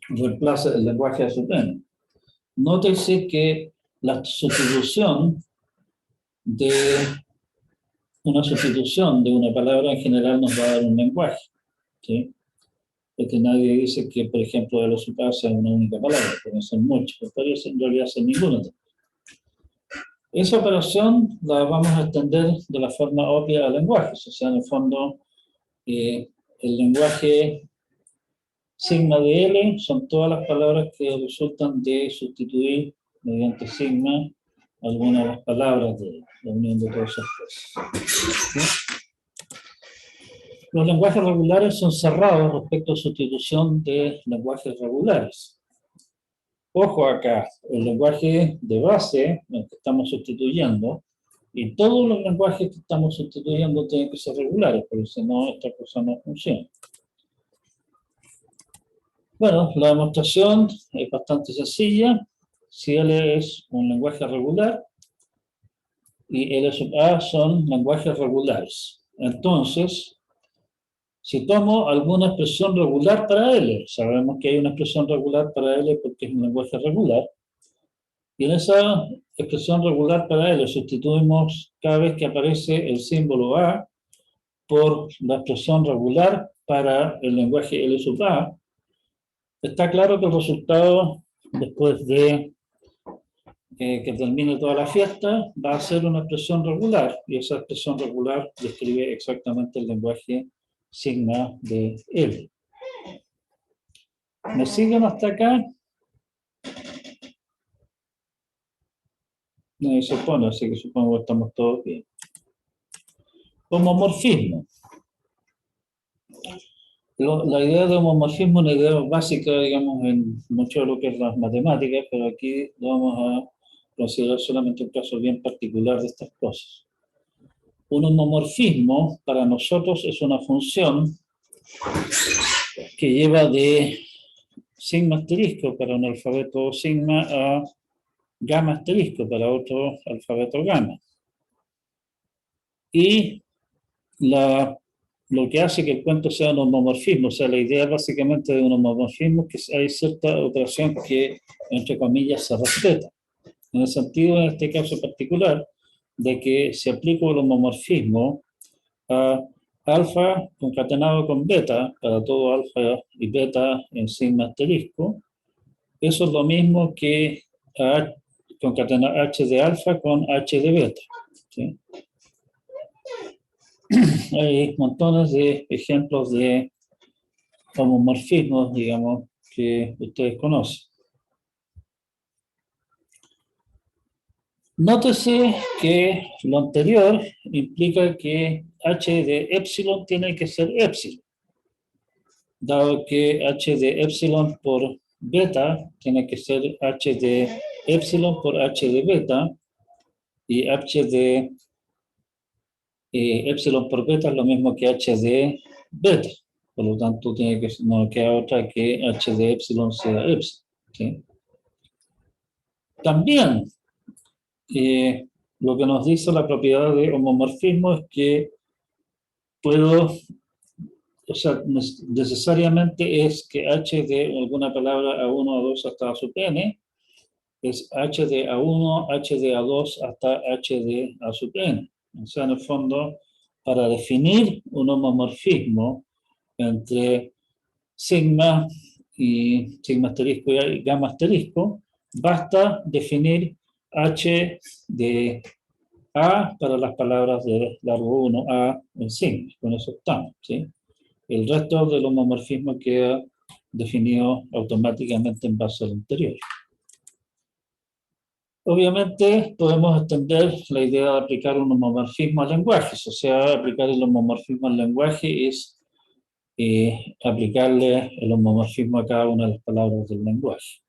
reemplace el lenguaje A sub n. Nótese que la sustitución de una palabra en general nos va a dar un lenguaje, ¿sí? Porque nadie dice que, por ejemplo, L sub A sea una única palabra, porque son muchas, pero en realidad son ninguna. Esa operación la vamos a extender de la forma obvia a lenguajes, o sea, en el fondo, el lenguaje sigma de L son todas las palabras que resultan de sustituir mediante sigma algunas de las palabras de la unión de todas esas cosas. ¿Sí? Los lenguajes regulares son cerrados respecto a sustitución de lenguajes regulares. Ojo acá, el lenguaje de base, el que estamos sustituyendo, y todos los lenguajes que estamos sustituyendo tienen que ser regulares, porque si no, esta cosa no funciona. Bueno, la demostración es bastante sencilla. Si L es un lenguaje regular y L sub A son lenguajes regulares. Entonces, si tomo alguna expresión regular para L, sabemos que hay una expresión regular para L porque es un lenguaje regular, y en esa expresión regular para L sustituimos cada vez que aparece el símbolo A por la expresión regular para el lenguaje L sub A, está claro que el resultado, después de que termine toda la fiesta, va a ser una expresión regular, y esa expresión regular describe exactamente el lenguaje sigma de L. ¿Me siguen hasta acá? No se pone, así que supongo que estamos todos bien. Homomorfismo. La idea de homomorfismo es una idea básica, digamos, en mucho de lo que es las matemáticas, pero aquí lo vamos a considerar solamente un caso bien particular de estas cosas. Un homomorfismo para nosotros es una función que lleva de sigma asterisco para un alfabeto sigma a gamma asterisco para otro alfabeto gamma. Y lo que hace que el cuento sea un homomorfismo, o sea, la idea básicamente de un homomorfismo es que hay cierta operación que, entre comillas, se respeta. En el sentido, en este caso particular, de que se aplica el homomorfismo a alfa concatenado con beta, para todo alfa y beta en sigma asterisco. Eso es lo mismo que concatenar h de alfa con h de beta, ¿sí? Hay montones de ejemplos de homomorfismos, digamos, que ustedes conocen. Nótese que lo anterior implica que h de epsilon tiene que ser epsilon, dado que h de epsilon por beta tiene que ser h de epsilon por h de beta, y h de epsilon por beta es lo mismo que h de beta. Por lo tanto, no queda otra que h de epsilon sea epsilon, ¿sí? También, lo que nos dice la propiedad de homomorfismo es que o sea, necesariamente es que h de alguna palabra a 1, a 2 hasta a sub n es h de A1, h de A2 hasta h de A sub n. O sea, en el fondo, para definir un homomorfismo entre sigma y sigma asterisco y gamma asterisco, basta definir h de A para las palabras de largo 1, A en sigma. Con eso estamos, ¿sí? El resto del homomorfismo queda definido automáticamente en base al anterior. Obviamente podemos extender la idea de aplicar un homomorfismo a lenguajes, o sea, aplicar el homomorfismo al lenguaje es aplicarle el homomorfismo a cada una de las palabras del lenguaje.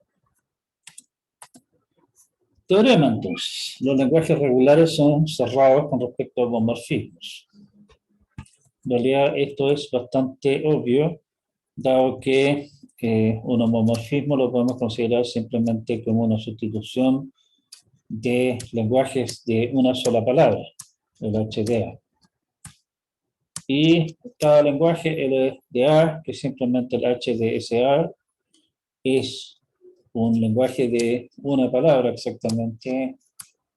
Teorema, entonces. Los lenguajes regulares son cerrados con respecto a homomorfismos. En realidad esto es bastante obvio, dado que un homomorfismo lo podemos considerar simplemente como una sustitución de lenguajes de una sola palabra, el HDA. Y cada lenguaje LDA, que es simplemente el HDSA, es un lenguaje de una palabra exactamente,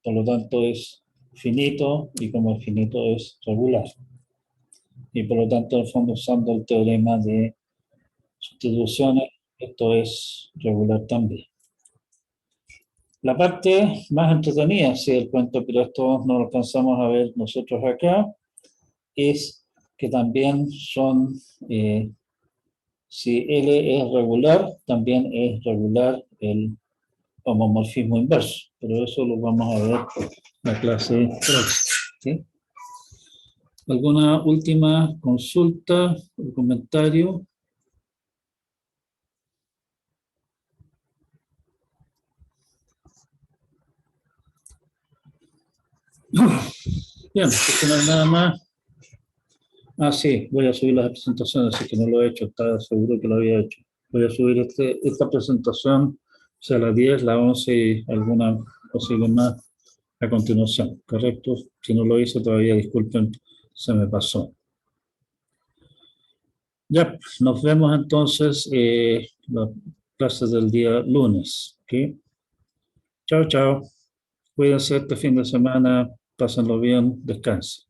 por lo tanto es finito, y como es finito es regular. Y por lo tanto, en el fondo, usando el teorema de sustituciones, esto es regular también. La parte más entretenida, sí, del cuento, pero esto no lo alcanzamos a ver nosotros acá, es que también son, si L es regular, también es regular el homomorfismo inverso, pero eso lo vamos a ver en la clase próxima, ¿sí? ¿Alguna última consulta o comentario? Bien, si no hay nada más. Ah, sí, voy a subir las presentaciones, así que no lo he hecho, estaba seguro que lo había hecho. Voy a subir esta presentación, o sea, la 10, la 11 y alguna posible más a continuación, ¿correcto? Si no lo hice todavía, disculpen, se me pasó. Ya, nos vemos entonces las clases del día lunes, ¿ok? Chao, chao. Cuídense este fin de semana, pásenlo bien, descansen.